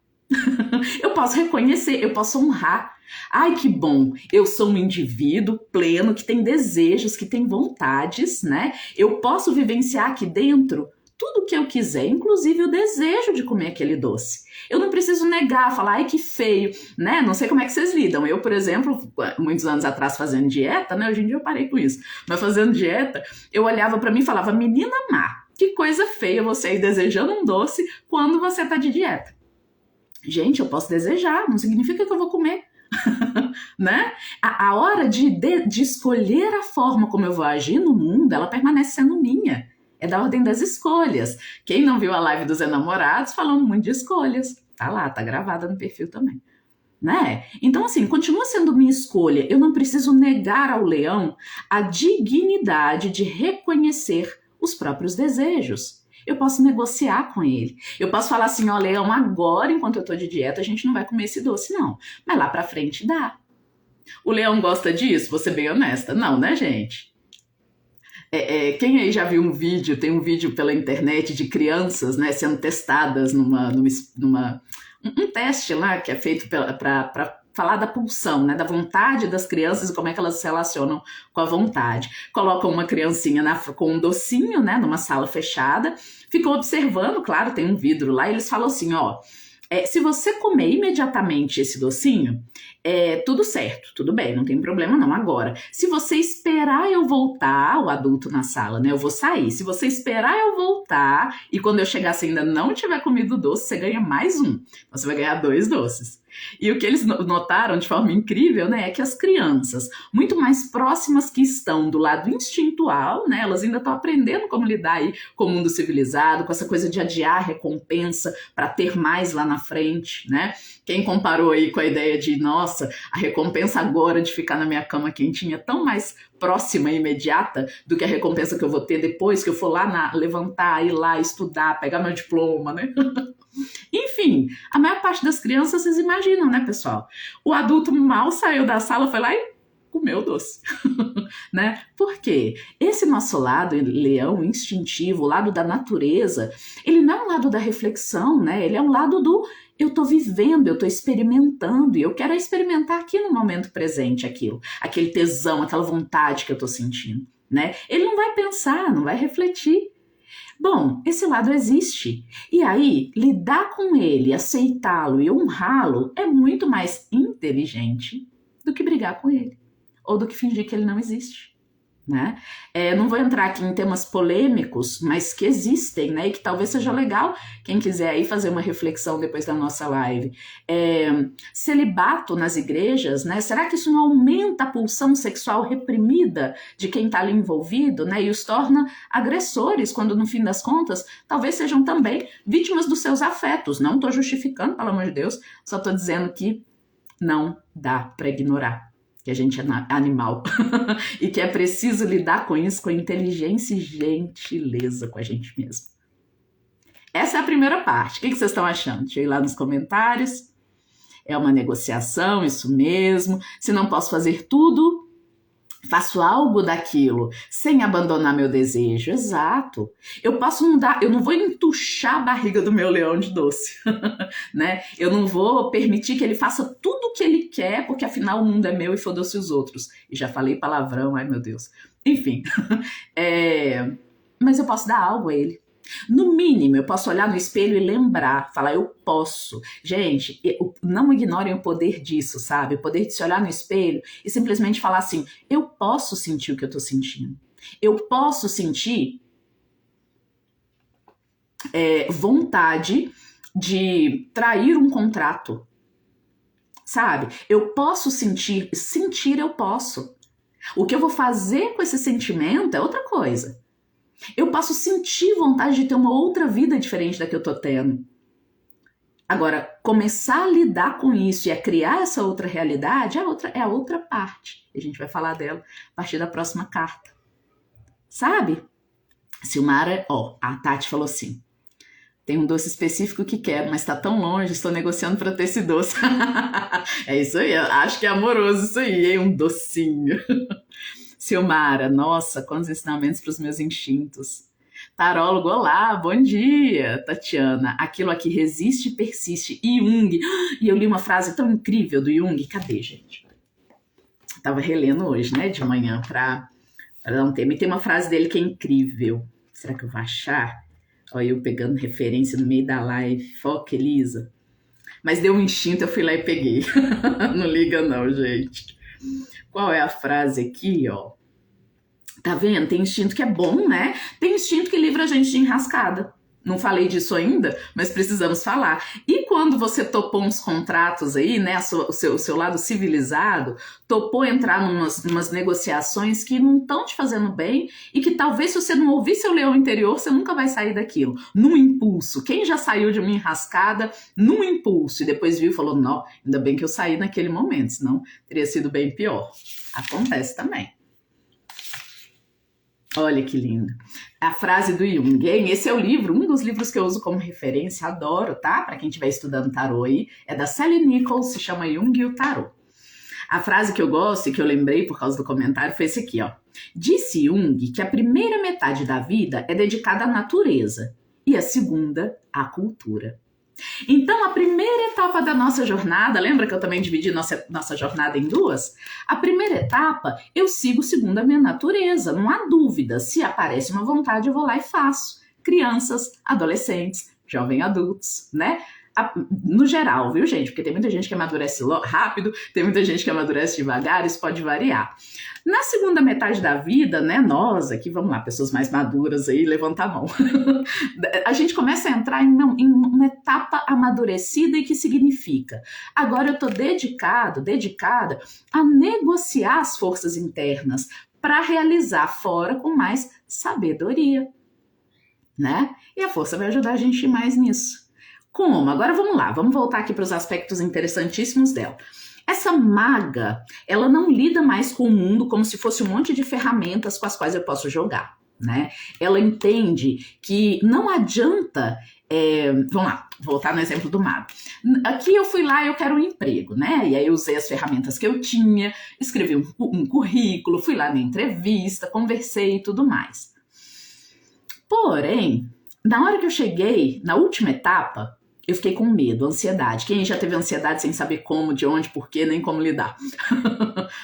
Eu posso reconhecer, eu posso honrar. Ai, que bom, eu sou um indivíduo pleno, que tem desejos, que tem vontades, né? Eu posso vivenciar aqui dentro tudo o que eu quiser, inclusive o desejo de comer aquele doce. Eu não preciso negar, falar, ai, que feio, né? Não sei como é que vocês lidam. Eu, por exemplo, muitos anos atrás fazendo dieta, né? Hoje em dia eu parei com isso. Mas fazendo dieta, eu olhava pra mim e falava, menina má, que coisa feia você ir desejando um doce quando você tá de dieta. Gente, eu posso desejar, não significa que eu vou comer. Né? A hora de escolher a forma como eu vou agir no mundo, ela permanece sendo minha. É da ordem das escolhas. Quem não viu a live dos enamorados falando muito de escolhas, tá lá, tá gravada no perfil também. Né? Então, assim, continua sendo minha escolha. Eu não preciso negar ao leão a dignidade de reconhecer os próprios desejos. Eu posso negociar com ele. Eu posso falar assim, ó, leão, agora, enquanto eu tô de dieta, a gente não vai comer esse doce, não. Mas lá pra frente dá. O leão gosta disso? Vou ser bem honesta. Não, né, gente? Quem aí já viu um vídeo, tem um vídeo pela internet de crianças, né, sendo testadas um teste lá que é feito para falar da pulsão, né, da vontade das crianças e como é que elas se relacionam com a vontade. Colocam uma criancinha com um docinho, né, numa sala fechada, ficam observando, claro, tem um vidro lá, e eles falam assim, ó, se você comer imediatamente esse docinho, tudo certo, tudo bem, não tem problema não. Agora, se você esperar eu voltar, o adulto na sala, né, eu vou sair, se você esperar eu voltar e quando eu chegar você ainda não tiver comido o doce, você ganha mais um, você vai ganhar 2 doces. E o que eles notaram de forma incrível, né, é que as crianças, muito mais próximas que estão do lado instintual, né, elas ainda estão aprendendo como lidar aí com o mundo civilizado, com essa coisa de adiar a recompensa para ter mais lá na frente, né? Quem comparou aí com a ideia de, nossa, nossa, a recompensa agora de ficar na minha cama quentinha é tão mais próxima e imediata do que a recompensa que eu vou ter depois que eu for lá levantar, ir lá, estudar, pegar meu diploma, né? Enfim, a maior parte das crianças, vocês imaginam, né, pessoal? O adulto mal saiu da sala, foi lá e comeu o doce, né? Por quê? Esse nosso lado leão instintivo, o lado da natureza, ele não é um lado da reflexão, né? Ele é um lado do eu tô vivendo, eu tô experimentando e eu quero experimentar aqui no momento presente aquilo, aquele tesão, aquela vontade que eu tô sentindo, né? Ele não vai pensar, não vai refletir. Bom, esse lado existe. E aí, lidar com ele, aceitá-lo e honrá-lo é muito mais inteligente do que brigar com ele. Ou do que fingir que ele não existe, né? Não vou entrar aqui em temas polêmicos, mas que existem, né? E que talvez seja legal quem quiser aí fazer uma reflexão depois da nossa live. Celibato nas igrejas, né? Será que isso não aumenta a pulsão sexual reprimida de quem está ali envolvido, né? E os torna agressores, quando no fim das contas, talvez sejam também vítimas dos seus afetos. Não estou justificando, pelo amor de Deus, só estou dizendo que não dá para ignorar que a gente é animal e que é preciso lidar com isso com inteligência e gentileza com a gente mesmo. Essa é a primeira parte. O que vocês estão achando? Deixa eu ir lá nos comentários. É uma negociação, isso mesmo. Se não posso fazer tudo, faço algo daquilo sem abandonar meu desejo. Exato. Eu posso mudar, eu não vou entuchar a barriga do meu leão de doce, né? Eu não vou permitir que ele faça tudo o que ele quer, porque afinal o mundo é meu e foda-se os outros. E já falei palavrão, ai meu Deus. Enfim, mas eu posso dar algo a ele. No mínimo, eu posso olhar no espelho e lembrar, falar, eu posso. Gente, não ignorem o poder disso, sabe? O poder de se olhar no espelho e simplesmente falar assim, eu posso sentir o que eu tô sentindo. Eu posso sentir vontade de trair um contrato, sabe? Eu posso sentir eu posso. O que eu vou fazer com esse sentimento é outra coisa. Eu posso sentir vontade de ter uma outra vida diferente da que eu tô tendo. Agora, começar a lidar com isso e a criar essa outra realidade é a outra parte. A gente vai falar dela a partir da próxima carta. Sabe? Silmara, a Tati falou assim, tem um doce específico que quero, mas tá tão longe, estou negociando para ter esse doce. É isso aí, acho que é amoroso isso aí, hein? Um docinho. Silmara, nossa, quantos ensinamentos para os meus instintos. Tarólogo, olá, bom dia. Tatiana, aquilo aqui resiste e persiste. Jung, e eu li uma frase tão incrível do Jung, cadê, gente? Tava relendo hoje, né, de manhã, para dar um tema. E tem uma frase dele que é incrível. Será que eu vou achar? Olha, eu pegando referência no meio da live. Foca, Elisa. Mas deu um instinto, eu fui lá e peguei. Não liga não, gente. Qual é a frase aqui, ó? Tá vendo? Tem instinto que é bom, né? Tem instinto que livra a gente de enrascada. Não falei disso ainda, mas precisamos falar. E quando você topou uns contratos aí, né? O seu lado civilizado, topou entrar numas negociações que não estão te fazendo bem e que talvez se você não ouvir seu leão interior, você nunca vai sair daquilo. Num impulso. Quem já saiu de uma enrascada num impulso e depois viu e falou, não, ainda bem que eu saí naquele momento, senão teria sido bem pior. Acontece também. Olha que lindo. A frase do Jung, hein? Esse é o livro, um dos livros que eu uso como referência, adoro, tá? Para quem estiver estudando tarô aí, é da Sally Nichols, se chama Jung e o Tarô. A frase que eu gosto e que eu lembrei por causa do comentário foi esse aqui, ó. Disse Jung que a primeira metade da vida é dedicada à natureza e a segunda à cultura. Então, a primeira etapa da nossa jornada, lembra que eu também dividi nossa jornada em duas? A primeira etapa, eu sigo segundo a minha natureza, não há dúvida. Se aparece uma vontade, eu vou lá e faço. Crianças, adolescentes, jovens adultos, né? No geral, viu, gente? Porque tem muita gente que amadurece rápido, tem muita gente que amadurece devagar, isso pode variar. Na segunda metade da vida, né, nós aqui, vamos lá, pessoas mais maduras aí, levanta a mão. A gente começa a entrar em uma etapa amadurecida e que significa, agora eu tô dedicada a negociar as forças internas para realizar fora com mais sabedoria, né? E a força vai ajudar a gente mais nisso. Como? Agora vamos lá, vamos voltar aqui para os aspectos interessantíssimos dela. Essa maga, ela não lida mais com o mundo como se fosse um monte de ferramentas com as quais eu posso jogar, né? Ela entende que não adianta. Vamos lá, voltar no exemplo do mago. Aqui eu fui lá e eu quero um emprego, né? E aí eu usei as ferramentas que eu tinha, escrevi um currículo, fui lá na entrevista, conversei e tudo mais. Porém, na hora que eu cheguei, na última etapa, eu fiquei com medo, ansiedade. Quem já teve ansiedade sem saber como, de onde, porquê, nem como lidar?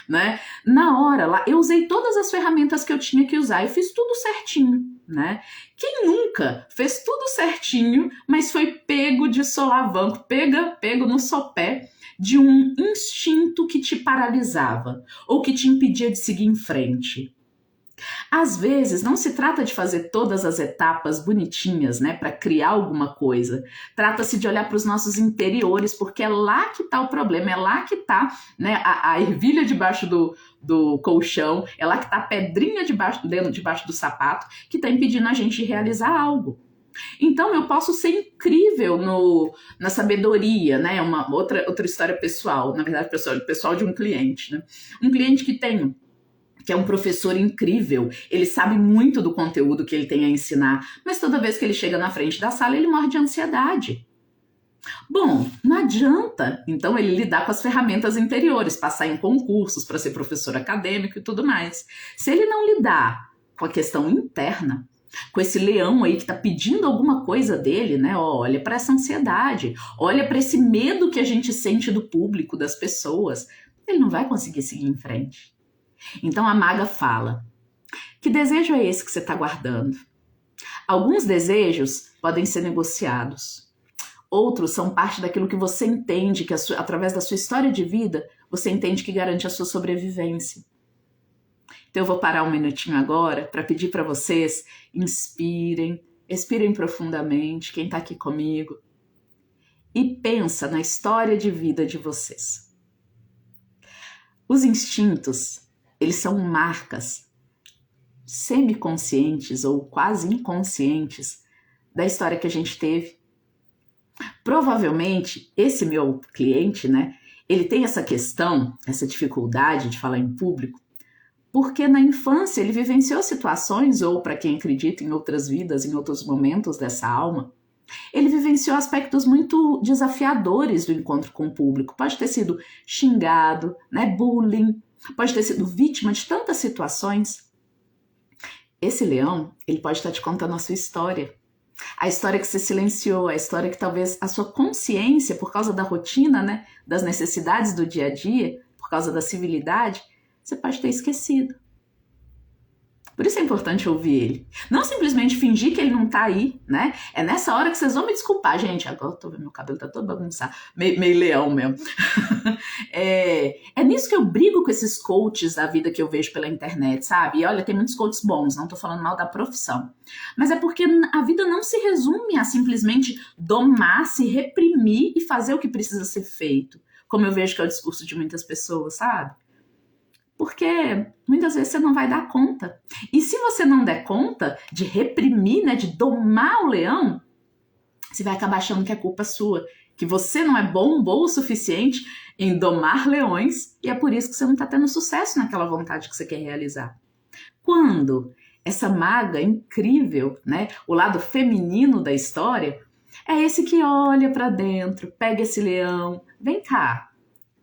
Né? Na hora lá, eu usei todas as ferramentas que eu tinha que usar, eu fiz tudo certinho, né? Quem nunca fez tudo certinho, mas foi pego de solavanco, pego no sopé de um instinto que te paralisava ou que te impedia de seguir em frente? Às vezes, não se trata de fazer todas as etapas bonitinhas, né, para criar alguma coisa. Trata-se de olhar para os nossos interiores, porque é lá que está o problema, é lá que está, né, a ervilha debaixo do colchão, é lá que está a pedrinha debaixo do sapato, que está impedindo a gente de realizar algo. Então, eu posso ser incrível na sabedoria, né? Uma outra história pessoal, na verdade, pessoal de um cliente, né? Um cliente que é um professor incrível, ele sabe muito do conteúdo que ele tem a ensinar, mas toda vez que ele chega na frente da sala, ele morre de ansiedade. Bom, não adianta, então, ele lidar com as ferramentas interiores, passar em concursos para ser professor acadêmico e tudo mais. Se ele não lidar com a questão interna, com esse leão aí que está pedindo alguma coisa dele, né? Olha para essa ansiedade, olha para esse medo que a gente sente do público, das pessoas, ele não vai conseguir seguir em frente. Então a maga fala: que desejo é esse que você está guardando? Alguns desejos podem ser negociados. Outros são parte daquilo que você entende, que através da sua história de vida, você entende que garante a sua sobrevivência. Então eu vou parar um minutinho agora para pedir para vocês, expirem profundamente, quem está aqui comigo, e pensa na história de vida de vocês. Os instintos, eles são marcas semiconscientes ou quase inconscientes da história que a gente teve. Provavelmente, esse meu cliente, né, ele tem essa questão, essa dificuldade de falar em público, porque na infância ele vivenciou situações, ou para quem acredita em outras vidas, em outros momentos dessa alma, ele vivenciou aspectos muito desafiadores do encontro com o público. Pode ter sido xingado, né, bullying, pode ter sido vítima de tantas situações. Esse leão, ele pode estar te contando a sua história. A história que você silenciou, a história que talvez a sua consciência, por causa da rotina, né, das necessidades do dia a dia, por causa da civilidade, você pode ter esquecido. Por isso é importante ouvir ele. Não simplesmente fingir que ele não tá aí, né? É nessa hora que vocês vão me desculpar, gente. Agora eu tô vendo meu cabelo tá todo bagunçado. Meio leão mesmo. É nisso que eu brigo com esses coaches da vida que eu vejo pela internet, sabe? E olha, tem muitos coaches bons, não tô falando mal da profissão. Mas é porque a vida não se resume a simplesmente domar, se reprimir e fazer o que precisa ser feito. Como eu vejo que é o discurso de muitas pessoas, sabe? Porque muitas vezes você não vai dar conta. E se você não der conta de reprimir, né, de domar o leão, você vai acabar achando que a culpa é sua, que você não é bom o suficiente em domar leões, e é por isso que você não está tendo sucesso naquela vontade que você quer realizar. Quando essa maga incrível, né, o lado feminino da história, é esse que olha para dentro, pega esse leão, vem cá.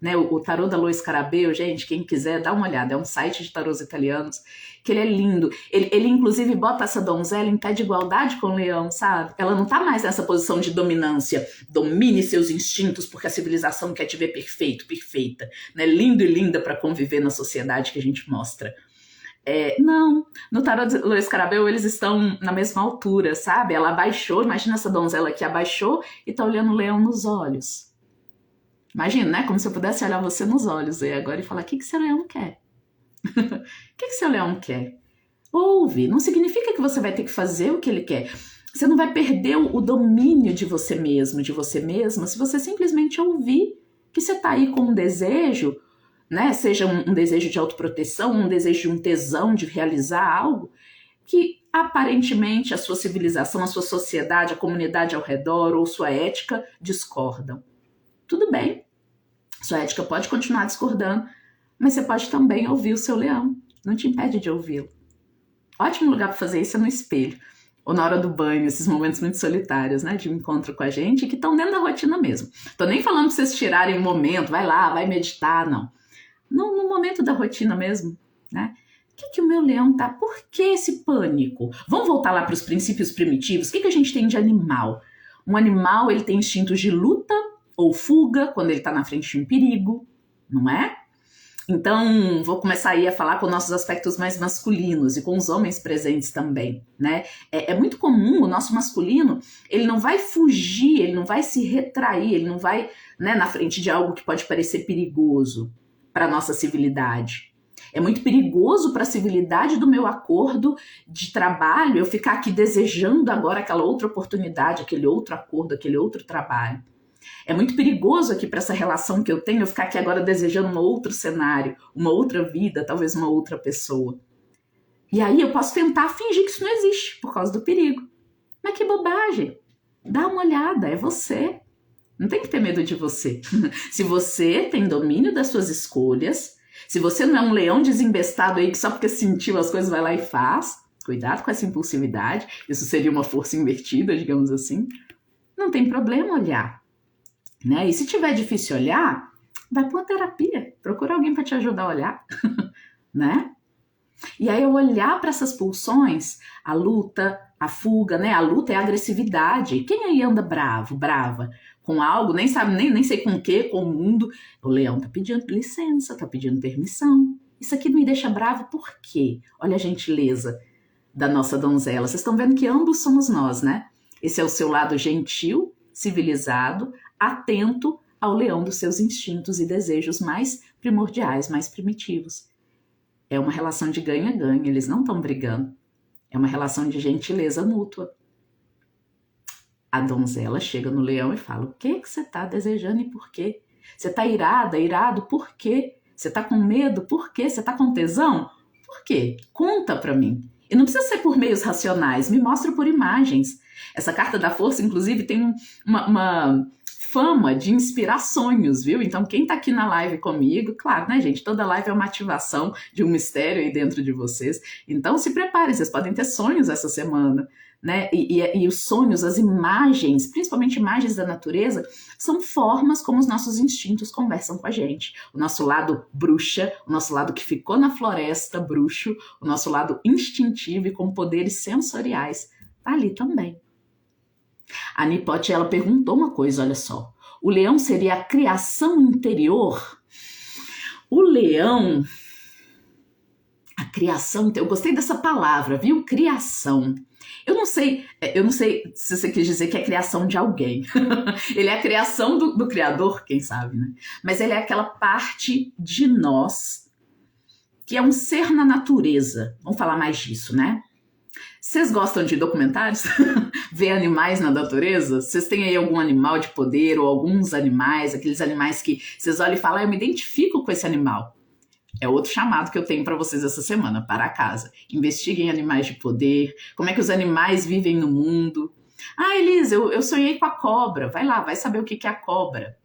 Né, o tarô da Lua Scarabeo, gente, quem quiser, dá uma olhada, é um site de tarôs italianos, que ele é lindo, ele inclusive bota essa donzela em pé de igualdade com o leão, sabe? Ela não tá mais nessa posição de dominância, domine seus instintos porque a civilização quer te ver perfeito, perfeita, né? Lindo e linda para conviver na sociedade que a gente mostra. Não, no tarô da Lua Scarabeo eles estão na mesma altura, sabe? Ela abaixou, imagina essa donzela aqui, abaixou e tá olhando o leão nos olhos. Imagina, né? Como se eu pudesse olhar você nos olhos aí agora e falar: o que seu leão quer? O que seu leão quer? Ouve. Não significa que você vai ter que fazer o que ele quer. Você não vai perder o domínio de você mesmo, de você mesma, se você simplesmente ouvir que você tá aí com um desejo, né? Seja um desejo de autoproteção, um desejo de um tesão de realizar algo que aparentemente a sua civilização, a sua sociedade, a comunidade ao redor ou sua ética discordam. Tudo bem. Sua ética pode continuar discordando, mas você pode também ouvir o seu leão. Não te impede de ouvi-lo. Ótimo lugar para fazer isso é no espelho. Ou na hora do banho, esses momentos muito solitários, né? De encontro com a gente, que estão dentro da rotina mesmo. Tô nem falando para vocês tirarem um momento, vai lá, vai meditar, não. No momento da rotina mesmo, né? O que o meu leão tá? Por que esse pânico? Vamos voltar lá para os princípios primitivos. O que a gente tem de animal? Um animal, ele tem instintos de luta ou fuga quando ele está na frente de um perigo, não é? Então, vou começar aí a falar com nossos aspectos mais masculinos e com os homens presentes também, né? É muito comum o nosso masculino, ele não vai fugir, ele não vai se retrair, ele não vai, né, na frente de algo que pode parecer perigoso para a nossa civilidade. É muito perigoso para a civilidade do meu acordo de trabalho eu ficar aqui desejando agora aquela outra oportunidade, aquele outro acordo, aquele outro trabalho. É muito perigoso aqui para essa relação que eu tenho eu ficar aqui agora desejando um outro cenário, uma outra vida, talvez uma outra pessoa. E aí eu posso tentar fingir que isso não existe por causa do perigo. Mas que bobagem! Dá uma olhada, é você. Não tem que ter medo de você. Se você tem domínio das suas escolhas, se você não é um leão desembestado aí que só porque sentiu as coisas vai lá e faz, cuidado com essa impulsividade, isso seria uma força invertida, digamos assim, não tem problema olhar. Né? E se tiver difícil olhar, vai para uma terapia, procura alguém para te ajudar a olhar, né? E aí eu olhar para essas pulsões, a luta, a fuga, né? A luta é a agressividade. Quem aí anda bravo, brava, com algo, nem sabe, nem sei com o que, com o mundo? O leão tá pedindo licença, tá pedindo permissão. Isso aqui me deixa bravo por quê? Olha a gentileza da nossa donzela. Vocês estão vendo que ambos somos nós, né? Esse é o seu lado gentil, civilizado, atento ao leão dos seus instintos e desejos mais primordiais, mais primitivos. É uma relação de ganha-ganha, eles não estão brigando. É uma relação de gentileza mútua. A donzela chega no leão e fala, o que você está desejando e por quê? Você está irada, irado, por quê? Você está com medo, por quê? Você está com tesão? Por quê? Conta para mim. E não precisa ser por meios racionais, me mostra por imagens. Essa carta da força, inclusive, tem uma fama de inspirar sonhos, viu? Então, quem tá aqui na live comigo, claro, né, gente? Toda live é uma ativação de um mistério aí dentro de vocês. Então, se preparem, vocês podem ter sonhos essa semana, né? E os sonhos, as imagens, principalmente imagens da natureza, são formas como os nossos instintos conversam com a gente. O nosso lado bruxa, o nosso lado que ficou na floresta, bruxo, o nosso lado instintivo e com poderes sensoriais, tá ali também. A Nipote, ela perguntou uma coisa, olha só. O leão seria a criação interior? O leão, a criação, eu gostei dessa palavra, viu? Criação. Eu não sei se você quis dizer que é a criação de alguém. Ele é a criação do Criador, quem sabe, né? Mas ele é aquela parte de nós que é um ser na natureza. Vamos falar mais disso, né? Vocês gostam de documentários? Ver animais na natureza? Vocês têm aí algum animal de poder ou alguns animais, aqueles animais que vocês olham e falam, eu me identifico com esse animal. É outro chamado que eu tenho para vocês essa semana, para casa. Investiguem animais de poder, como é que os animais vivem no mundo. Ah, Elisa, eu sonhei com a cobra. Vai lá, vai saber o que é a cobra.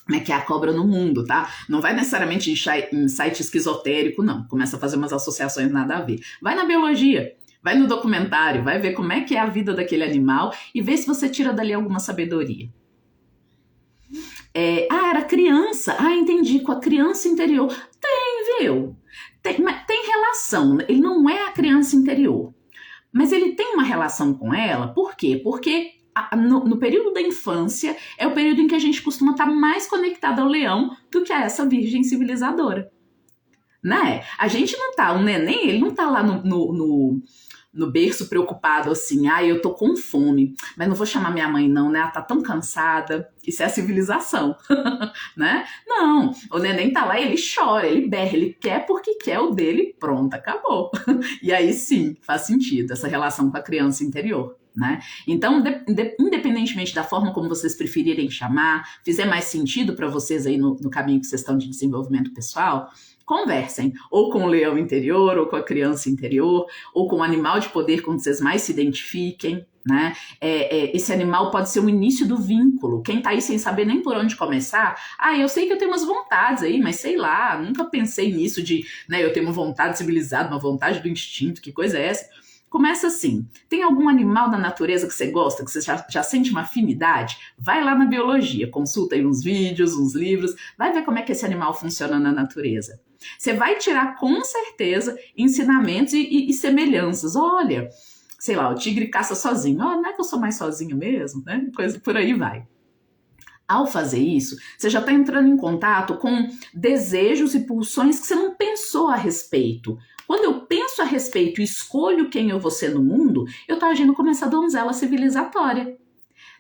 Como é que é a cobra no mundo, tá? Não vai necessariamente em site esquizotérico, não. Começa a fazer umas associações nada a ver. Vai na biologia. Vai no documentário, vai ver como é que é a vida daquele animal e vê se você tira dali alguma sabedoria. Era criança. Ah, entendi, com a criança interior. Tem, viu? Tem relação. Ele não é a criança interior, mas ele tem uma relação com ela. Por quê? Porque no período da infância é o período em que a gente costuma estar mais conectado ao leão do que a essa virgem civilizadora. Né? A gente não tá, o neném, ele não tá lá no berço preocupado assim, eu tô com fome, mas não vou chamar minha mãe não, né? Ela tá tão cansada. Isso é a civilização, né? Não, o neném tá lá e ele chora, ele berra, ele quer porque quer o dele, pronto, acabou. E aí sim, faz sentido essa relação com a criança interior, né? Então, independentemente da forma como vocês preferirem chamar, fizer mais sentido para vocês aí no caminho que vocês estão de desenvolvimento pessoal, conversem, ou com o leão interior, ou com a criança interior, ou com o animal de poder com que vocês mais se identifiquem, né? Esse animal pode ser o início do vínculo. Quem tá aí sem saber nem por onde começar, eu sei que eu tenho umas vontades aí, mas sei lá, nunca pensei nisso de, né, eu tenho uma vontade civilizada, uma vontade do instinto, que coisa é essa? Começa assim, tem algum animal da natureza que você gosta, que você já sente uma afinidade? Vai lá na biologia, consulta aí uns vídeos, uns livros, vai ver como é que esse animal funciona na natureza. Você vai tirar com certeza ensinamentos e semelhanças. Olha, sei lá, o tigre caça sozinho. Não é que eu sou mais sozinho mesmo, né? Coisa por aí vai. Ao fazer isso, você já está entrando em contato com desejos e pulsões que você não pensou a respeito. Quando eu penso a respeito e escolho quem eu vou ser no mundo, eu estou agindo como essa donzela civilizatória.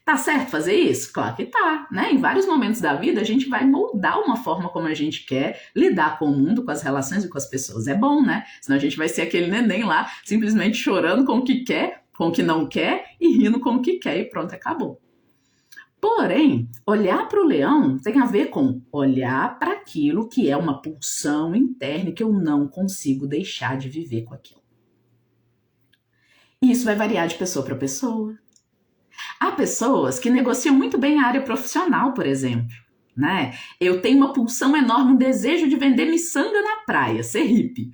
Tá certo fazer isso? Claro que tá, né? Em vários momentos da vida a gente vai moldar uma forma como a gente quer lidar com o mundo, com as relações e com as pessoas. É bom, né? Senão a gente vai ser aquele neném lá, simplesmente chorando com o que quer, com o que não quer e rindo com o que quer e pronto, acabou. Porém, olhar para o leão tem a ver com olhar para aquilo que é uma pulsão interna que eu não consigo deixar de viver com aquilo. E isso vai variar de pessoa para pessoa. Há pessoas que negociam muito bem a área profissional, por exemplo, né? Eu tenho uma pulsão enorme, um desejo de vender miçanga na praia, ser hippie.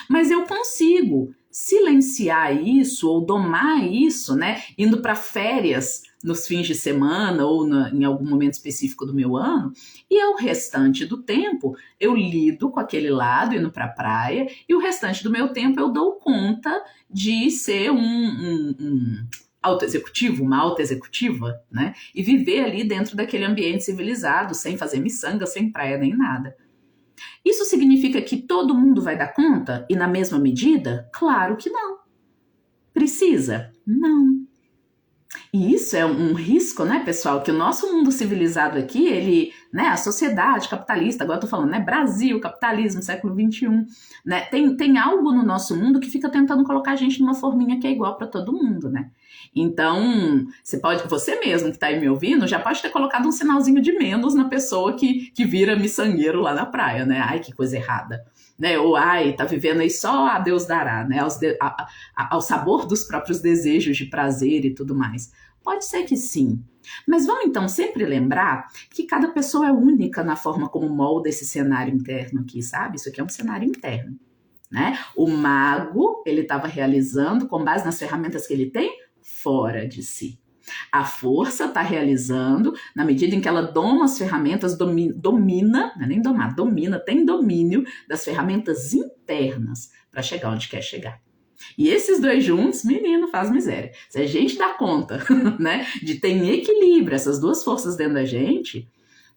Mas eu consigo silenciar isso ou domar isso, né? Indo para férias nos fins de semana ou em algum momento específico do meu ano, e o restante do tempo eu lido com aquele lado, indo para a praia, e o restante do meu tempo eu dou conta de ser um autoexecutivo, uma autoexecutiva, né? E viver ali dentro daquele ambiente civilizado, sem fazer miçanga, sem praia nem nada. Isso significa que todo mundo vai dar conta e na mesma medida? Claro que não. Precisa? Não. E isso é um risco, né, pessoal, que o nosso mundo civilizado aqui, ele, né, a sociedade capitalista, agora eu tô falando, né, Brasil, capitalismo, século XXI, né, tem algo no nosso mundo que fica tentando colocar a gente numa forminha que é igual para todo mundo, né? Então, você mesmo que tá aí me ouvindo, já pode ter colocado um sinalzinho de menos na pessoa que vira miçangueiro lá na praia, né? Ai, que coisa errada. Né? Ou, tá vivendo aí só a Deus dará, né? Ao sabor dos próprios desejos de prazer e tudo mais. Pode ser que sim. Mas vamos então sempre lembrar que cada pessoa é única na forma como molda esse cenário interno aqui, sabe? Isso aqui é um cenário interno, né? O mago, ele estava realizando com base nas ferramentas que ele tem fora de si. A força está realizando na medida em que ela doma as ferramentas, domina, não é nem domar, domina, tem domínio das ferramentas internas para chegar onde quer chegar. E esses dois juntos, menino, faz miséria. Se a gente dá conta, né, de ter em equilíbrio essas duas forças dentro da gente,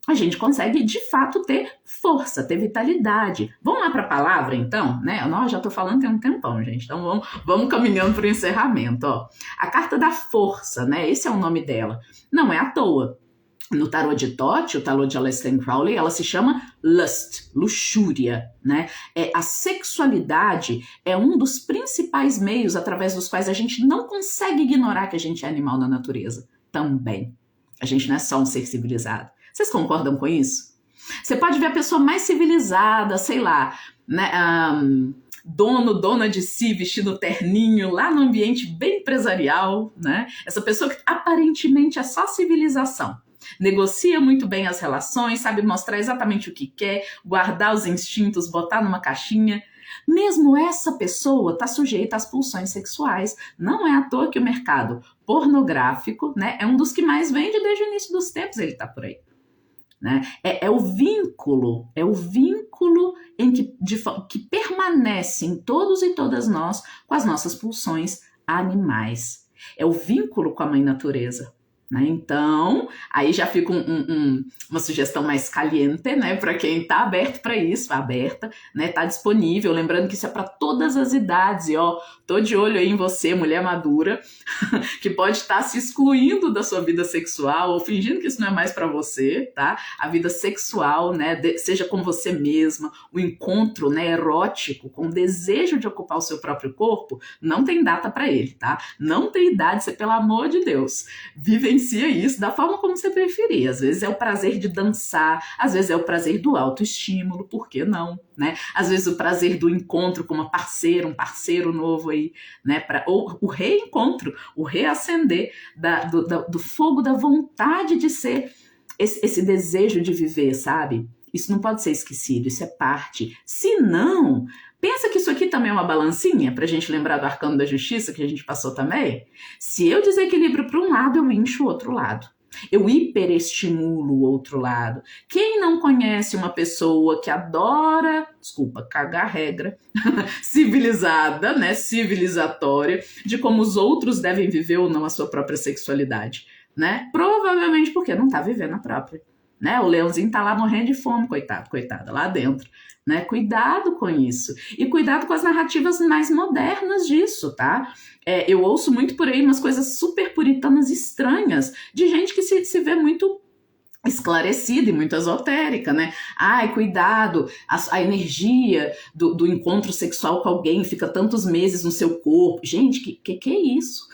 a gente consegue, de fato, ter força, ter vitalidade. Vamos lá para a palavra, então? Né? Nós já estou falando tem um tempão, gente. Então, vamos caminhando para o encerramento. Ó. A carta da força, né? Esse é o nome dela. Não é à toa. No tarô de Thoth, o tarô de Aleister Crowley, ela se chama lust, luxúria, né? A sexualidade é um dos principais meios através dos quais a gente não consegue ignorar que a gente é animal na natureza. Também. A gente não é só um ser civilizado. Vocês concordam com isso? Você pode ver a pessoa mais civilizada, sei lá, né, dona de si, vestindo terninho, lá no ambiente bem empresarial, né? Essa pessoa que aparentemente é só civilização. Negocia muito bem as relações, sabe mostrar exatamente o que quer, guardar os instintos, botar numa caixinha. Mesmo essa pessoa está sujeita às pulsões sexuais. Não é à toa que o mercado pornográfico, né, é um dos que mais vende desde o início dos tempos, ele está por aí. Né? É o vínculo em que permanece em todos e todas nós com as nossas pulsões animais. É o vínculo com a mãe natureza. Né? Então, aí já fica uma sugestão mais caliente, né? Para quem está aberto para isso, aberta, né? Tá disponível, lembrando que isso é para todas as idades, e ó, tô de olho aí em você, mulher madura, que pode estar se excluindo da sua vida sexual ou fingindo que isso não é mais para você, tá? A vida sexual, né? Seja com você mesma, o encontro, né, erótico, com o desejo de ocupar o seu próprio corpo, não tem data para ele, tá? Não tem idade, você, pelo amor de Deus, vivencia vivencia isso da forma como você preferir. Às vezes é o prazer de dançar, às vezes é o prazer do autoestímulo, por que não, né? Às vezes o prazer do encontro com uma parceira, um parceiro novo aí, né? Ou o reencontro, o reacender do fogo da vontade de ser, esse desejo de viver, sabe? Isso não pode ser esquecido, isso é parte. Se não, pensa que isso aqui também é uma balancinha, pra gente lembrar do arcano da justiça que a gente passou também. Se eu desequilibro para um lado, eu incho o outro lado. Eu hiperestimulo o outro lado. Quem não conhece uma pessoa que adora, desculpa, cagar regra, civilizada, né, civilizatória, de como os outros devem viver ou não a sua própria sexualidade, né? Provavelmente porque não tá vivendo a própria. Né? O leãozinho tá lá morrendo de fome, coitado, coitada, lá dentro. Né? Cuidado com isso. E cuidado com as narrativas mais modernas disso, tá? Eu ouço muito por aí umas coisas super puritanas estranhas de gente que se vê muito esclarecida e muito esotérica, né? Ai, cuidado, a energia do encontro sexual com alguém fica tantos meses no seu corpo. Gente, que é isso?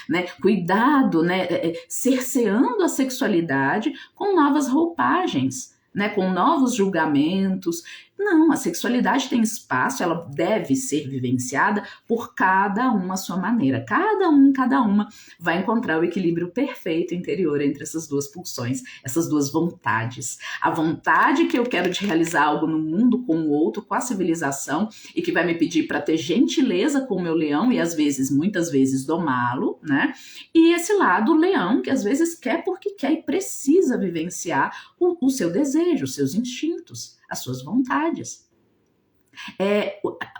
Né? Cuidado, né? Cerceando a sexualidade com novas roupagens, né? Com novos julgamentos. Não, a sexualidade tem espaço, ela deve ser vivenciada por cada uma à sua maneira. Cada uma vai encontrar o equilíbrio perfeito interior entre essas duas pulsões, essas duas vontades. A vontade que eu quero de realizar algo no mundo com o outro, com a civilização, e que vai me pedir para ter gentileza com o meu leão e às vezes, muitas vezes, domá-lo, né? E esse lado leão que às vezes quer porque quer e precisa vivenciar o seu desejo, os seus instintos, as suas vontades.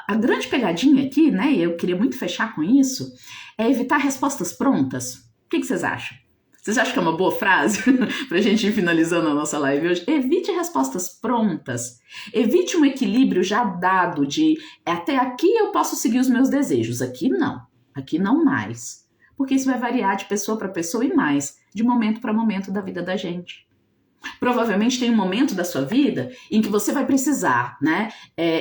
A grande pegadinha aqui, né, e eu queria muito fechar com isso, é evitar respostas prontas. O que vocês acham? Vocês acham que é uma boa frase pra gente ir finalizando a nossa live hoje? Evite respostas prontas. Evite um equilíbrio já dado de até aqui eu posso seguir os meus desejos, aqui não mais. Porque isso vai variar de pessoa para pessoa e mais, de momento para momento da vida da gente. Provavelmente tem um momento da sua vida em que você vai precisar, né?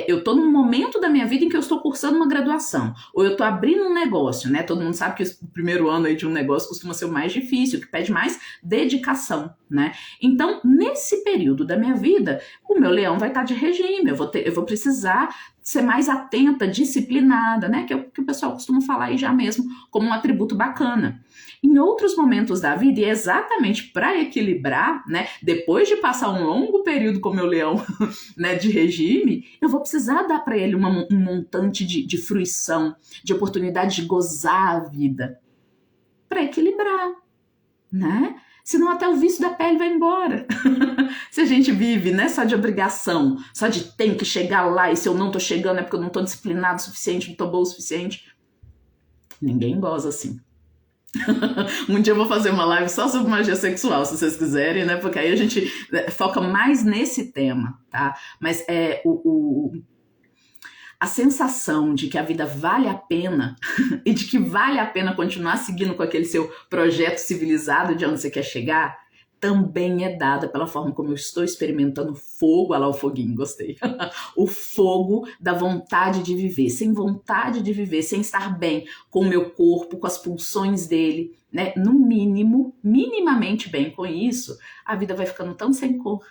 Eu tô num momento da minha vida em que eu estou cursando uma graduação, ou eu tô abrindo um negócio, né? Todo mundo sabe que o primeiro ano aí de um negócio costuma ser o mais difícil, que pede mais dedicação, né? Então, nesse período da minha vida, o meu leão vai estar de regime, eu vou precisar ser mais atenta, disciplinada, né? Que é o que o pessoal costuma falar aí já mesmo como um atributo bacana. Em outros momentos da vida, e é exatamente para equilibrar, né? Depois de passar um longo período com o meu leão, né, de regime, eu vou precisar dar para ele um montante de fruição, de oportunidade de gozar a vida, para equilibrar, né? Senão até o vício da pele vai embora. Se a gente vive, né, só de obrigação, só de tem que chegar lá, e se eu não tô chegando é porque eu não tô disciplinado o suficiente, não tô bom o suficiente. Ninguém goza assim. Um dia eu vou fazer uma live só sobre magia sexual, se vocês quiserem, né? Porque aí a gente foca mais nesse tema, tá? Mas a sensação de que a vida vale a pena e de que vale a pena continuar seguindo com aquele seu projeto civilizado de onde você quer chegar, também é dada pela forma como eu estou experimentando fogo, olha lá o foguinho, gostei, o fogo da vontade de viver, sem vontade de viver, sem estar bem com o meu corpo, com as pulsões dele, né? No mínimo, minimamente bem com isso, a vida vai ficando tão sem cor,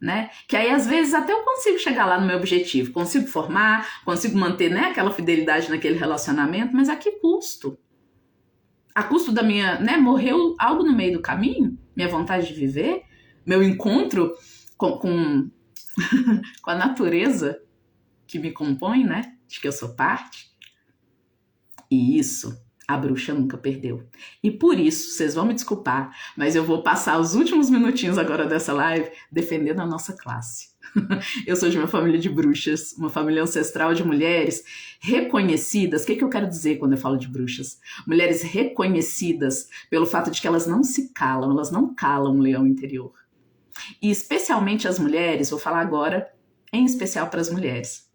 né? Que aí às vezes até eu consigo chegar lá no meu objetivo, consigo formar, consigo manter, né, aquela fidelidade naquele relacionamento, mas a que custo? A custo da minha, né, morreu algo no meio do caminho? Minha vontade de viver? Meu encontro com a natureza que me compõe, né? De que eu sou parte? E isso a bruxa nunca perdeu. E por isso, vocês vão me desculpar, mas eu vou passar os últimos minutinhos agora dessa live defendendo a nossa classe. Eu sou de uma família de bruxas, uma família ancestral de mulheres reconhecidas. O que eu quero dizer quando eu falo de bruxas? Mulheres reconhecidas pelo fato de que elas não se calam, elas não calam o leão interior. E especialmente as mulheres, vou falar agora em especial para as mulheres.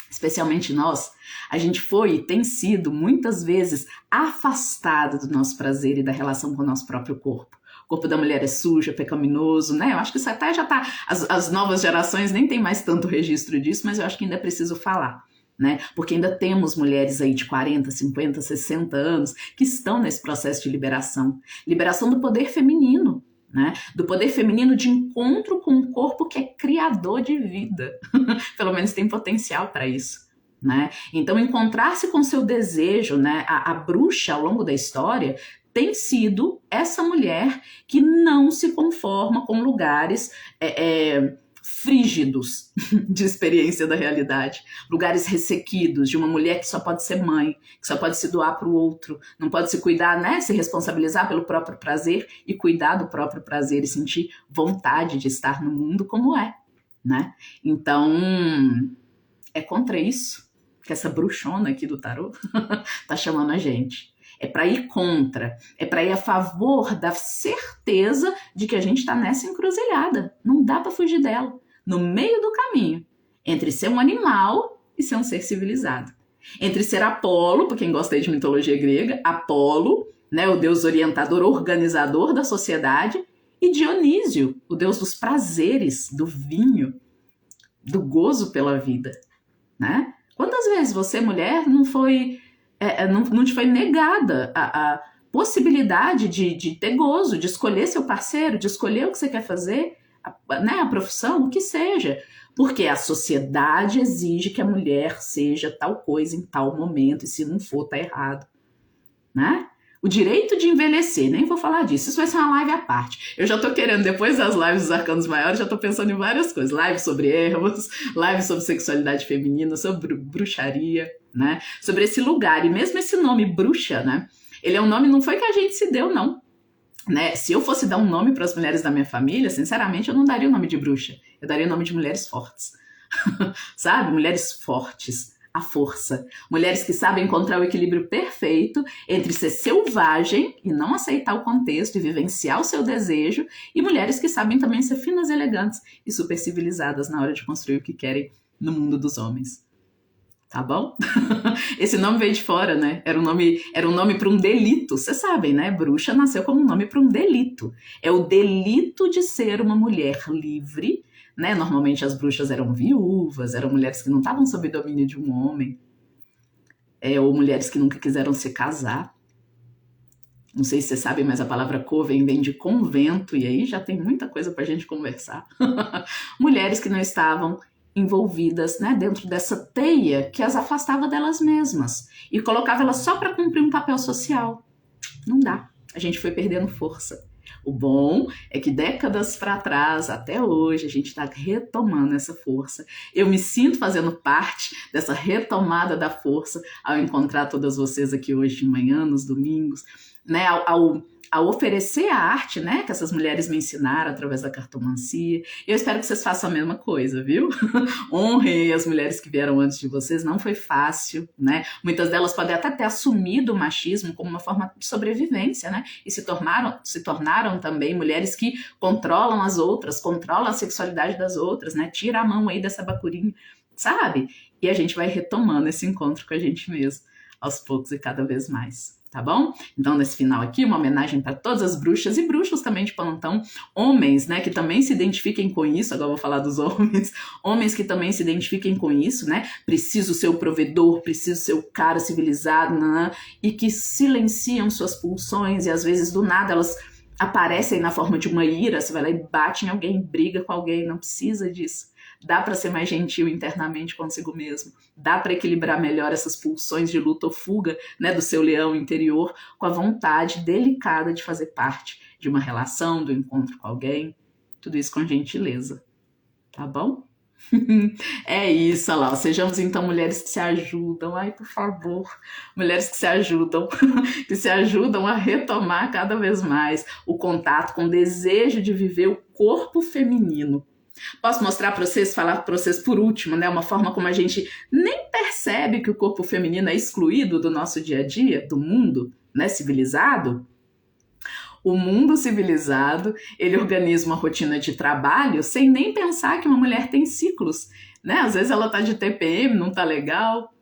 Especialmente nós, a gente foi e tem sido muitas vezes afastada do nosso prazer e da relação com o nosso próprio corpo. O corpo da mulher é sujo, é pecaminoso, né? Eu acho que isso até já tá... As novas gerações nem tem mais tanto registro disso, mas eu acho que ainda é preciso falar, né? Porque ainda temos mulheres aí de 40, 50, 60 anos que estão nesse processo de liberação. Liberação do poder feminino, né? Do poder feminino de encontro com um corpo que é criador de vida. Pelo menos tem potencial para isso, né? Então, encontrar-se com seu desejo, né? A bruxa, ao longo da história, tem sido essa mulher que não se conforma com lugares frígidos de experiência da realidade, lugares ressequidos, de uma mulher que só pode ser mãe, que só pode se doar para o outro, não pode se cuidar, né, se responsabilizar pelo próprio prazer e cuidar do próprio prazer e sentir vontade de estar no mundo como é, né? Então, é contra isso que essa bruxona aqui do tarô tá chamando a gente. É para ir contra, é para ir a favor da certeza de que a gente está nessa encruzilhada. Não dá para fugir dela. No meio do caminho, entre ser um animal e ser um ser civilizado. Entre ser Apolo, para quem gosta aí de mitologia grega, Apolo, né, o deus orientador, organizador da sociedade, e Dionísio, o deus dos prazeres, do vinho, do gozo pela vida, né? Quantas vezes você, mulher, não te foi negada a possibilidade de ter gozo, de escolher seu parceiro, de escolher o que você quer fazer, né, a profissão, o que seja. Porque a sociedade exige que a mulher seja tal coisa em tal momento, e se não for, tá errado, né? O direito de envelhecer, nem vou falar disso, isso vai ser uma live à parte. Eu já tô querendo, depois das lives dos arcanos maiores, já tô pensando em várias coisas. Live sobre ervas, live sobre sexualidade feminina, sobre bruxaria, né? Sobre esse lugar, e mesmo esse nome bruxa, né? Ele é um nome, não foi que a gente se deu, não. Né? Se eu fosse dar um nome para as mulheres da minha família, sinceramente, eu não daria o nome de bruxa. Eu daria o nome de mulheres fortes. Sabe? Mulheres fortes. A força. Mulheres que sabem encontrar o equilíbrio perfeito entre ser selvagem e não aceitar o contexto e vivenciar o seu desejo, e mulheres que sabem também ser finas e elegantes e super civilizadas na hora de construir o que querem no mundo dos homens. Tá bom? Esse nome veio de fora, né? Era um nome para um delito. Vocês sabem, né? Bruxa nasceu como um nome para um delito. É o delito de ser uma mulher livre, né? Normalmente as bruxas eram viúvas, eram mulheres que não estavam sob domínio de um homem, ou mulheres que nunca quiseram se casar. Não sei se vocês sabem, mas a palavra coven vem de convento, e aí já tem muita coisa pra gente conversar. Mulheres que não estavam envolvidas, né, dentro dessa teia que as afastava delas mesmas e colocava elas só para cumprir um papel social. Não dá. A gente foi perdendo força. O bom é que décadas para trás, até hoje, a gente está retomando essa força. Eu me sinto fazendo parte dessa retomada da força ao encontrar todas vocês aqui hoje de manhã, nos domingos, né, ao oferecer a arte, né, que essas mulheres me ensinaram através da cartomancia. Eu espero que vocês façam a mesma coisa, viu? Honrem as mulheres que vieram antes de vocês, não foi fácil, né? Muitas delas podem até ter assumido o machismo como uma forma de sobrevivência, né? E se tornaram também mulheres que controlam as outras, controlam a sexualidade das outras, né? Tira a mão aí dessa bacurinha, sabe? E a gente vai retomando esse encontro com a gente mesmo, aos poucos e cada vez mais. Tá bom? Então, nesse final aqui, uma homenagem para todas as bruxas e bruxos também de plantão, homens, né, que também se identifiquem com isso. Agora eu vou falar dos homens que também se identifiquem com isso, né? Preciso ser o provedor, preciso ser o cara civilizado, né? E que silenciam suas pulsões e às vezes do nada elas aparecem na forma de uma ira. Você vai lá e bate em alguém, briga com alguém, não precisa disso. Dá para ser mais gentil internamente consigo mesmo. Dá para equilibrar melhor essas pulsões de luta ou fuga, né, do seu leão interior com a vontade delicada de fazer parte de uma relação, do encontro com alguém. Tudo isso com gentileza. Tá bom? É isso, olha lá. Sejamos então mulheres que se ajudam. Ai, por favor. Mulheres que se ajudam. Que se ajudam a retomar cada vez mais o contato com o desejo de viver o corpo feminino. Posso mostrar para vocês, falar para vocês por último, né, uma forma como a gente nem percebe que o corpo feminino é excluído do nosso dia a dia, do mundo, né, civilizado? O mundo civilizado, ele organiza uma rotina de trabalho sem nem pensar que uma mulher tem ciclos, né? Às vezes ela tá de TPM, não tá legal,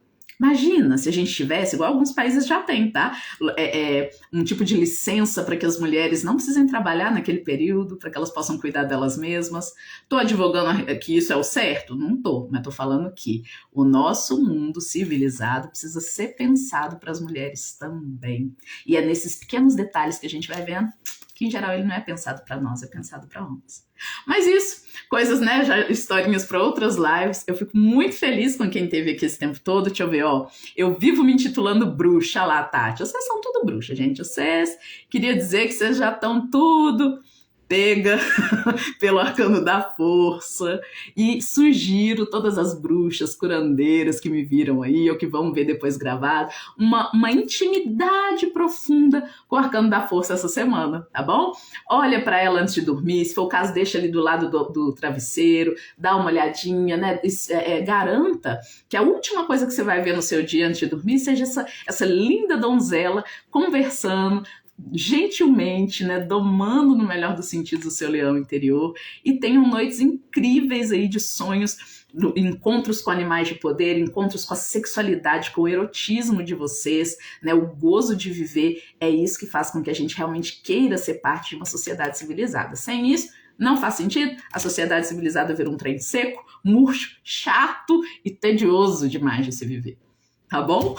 Imagina se a gente tivesse, igual alguns países já têm, tá? Um tipo de licença para que as mulheres não precisem trabalhar naquele período, para que elas possam cuidar delas mesmas. Estou advogando que isso é o certo? Não estou, mas estou falando que o nosso mundo civilizado precisa ser pensado para as mulheres também. E é nesses pequenos detalhes que a gente vai vendo que, em geral, ele não é pensado para nós, é pensado para homens. Mas isso, coisas, né, já historinhas para outras lives. Eu fico muito feliz com quem teve aqui esse tempo todo. Deixa eu ver, ó. Eu vivo me intitulando bruxa lá, Tati. Vocês são tudo bruxa, gente. Vocês, queria dizer que vocês já estão tudo pega pelo arcano da força, e sugiro todas as bruxas, curandeiras que me viram aí, ou que vão ver depois gravado, uma intimidade profunda com o arcano da força essa semana, tá bom? Olha para ela antes de dormir, se for o caso, deixa ali do lado do travesseiro, dá uma olhadinha, né? Garanta que a última coisa que você vai ver no seu dia antes de dormir seja essa linda donzela conversando, gentilmente, né, domando no melhor dos sentidos o seu leão interior, e tenham noites incríveis aí de sonhos, encontros com animais de poder, encontros com a sexualidade, com o erotismo de vocês, né, o gozo de viver. É isso que faz com que a gente realmente queira ser parte de uma sociedade civilizada. Sem isso, não faz sentido. A sociedade civilizada vira um trem seco, murcho, chato e tedioso demais de se viver. Tá bom?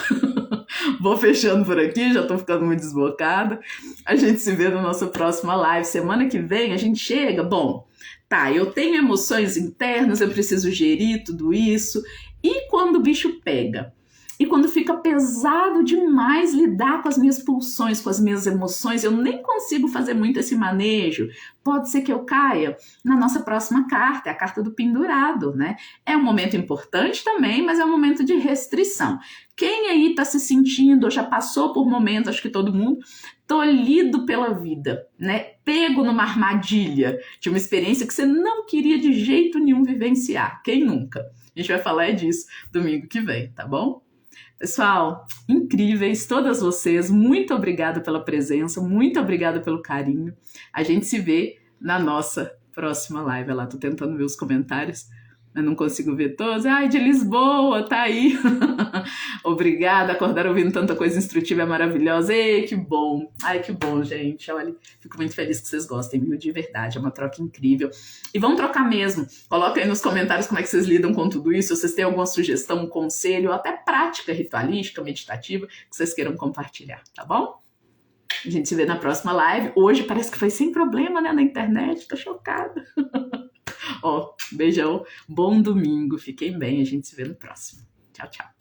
Vou fechando por aqui, já tô ficando muito desbocada. A gente se vê na nossa próxima live. Semana que vem a gente chega. Bom, tá, eu tenho emoções internas, eu preciso gerir tudo isso. E quando o bicho pega? E quando fica pesado demais lidar com as minhas pulsões, com as minhas emoções, eu nem consigo fazer muito esse manejo. Pode ser que eu caia na nossa próxima carta, a carta do pendurado, né? É um momento importante também, mas é um momento de restrição. Quem aí tá se sentindo, ou já passou por momentos, acho que todo mundo, tolhido pela vida, né? Pego numa armadilha de uma experiência que você não queria de jeito nenhum vivenciar. Quem nunca? A gente vai falar disso domingo que vem, tá bom? Pessoal, incríveis todas vocês, muito obrigada pela presença, muito obrigada pelo carinho. A gente se vê na nossa próxima live. Olha lá, tô tentando ver os comentários, mas não consigo ver todos. Ai, de Lisboa, tá aí. Obrigada, acordar ouvindo tanta coisa instrutiva é maravilhosa. Ei, que bom. Ai, que bom, gente. Olha, fico muito feliz que vocês gostem, viu? De verdade, é uma troca incrível. E vamos trocar mesmo. Coloca aí nos comentários como é que vocês lidam com tudo isso. Se vocês têm alguma sugestão, um conselho, ou até prática ritualística, meditativa, que vocês queiram compartilhar, tá bom? A gente se vê na próxima live. Hoje parece que foi sem problema, né, na internet. Tô chocada. Ó, beijão, bom domingo, fiquem bem, a gente se vê no próximo. Tchau, tchau.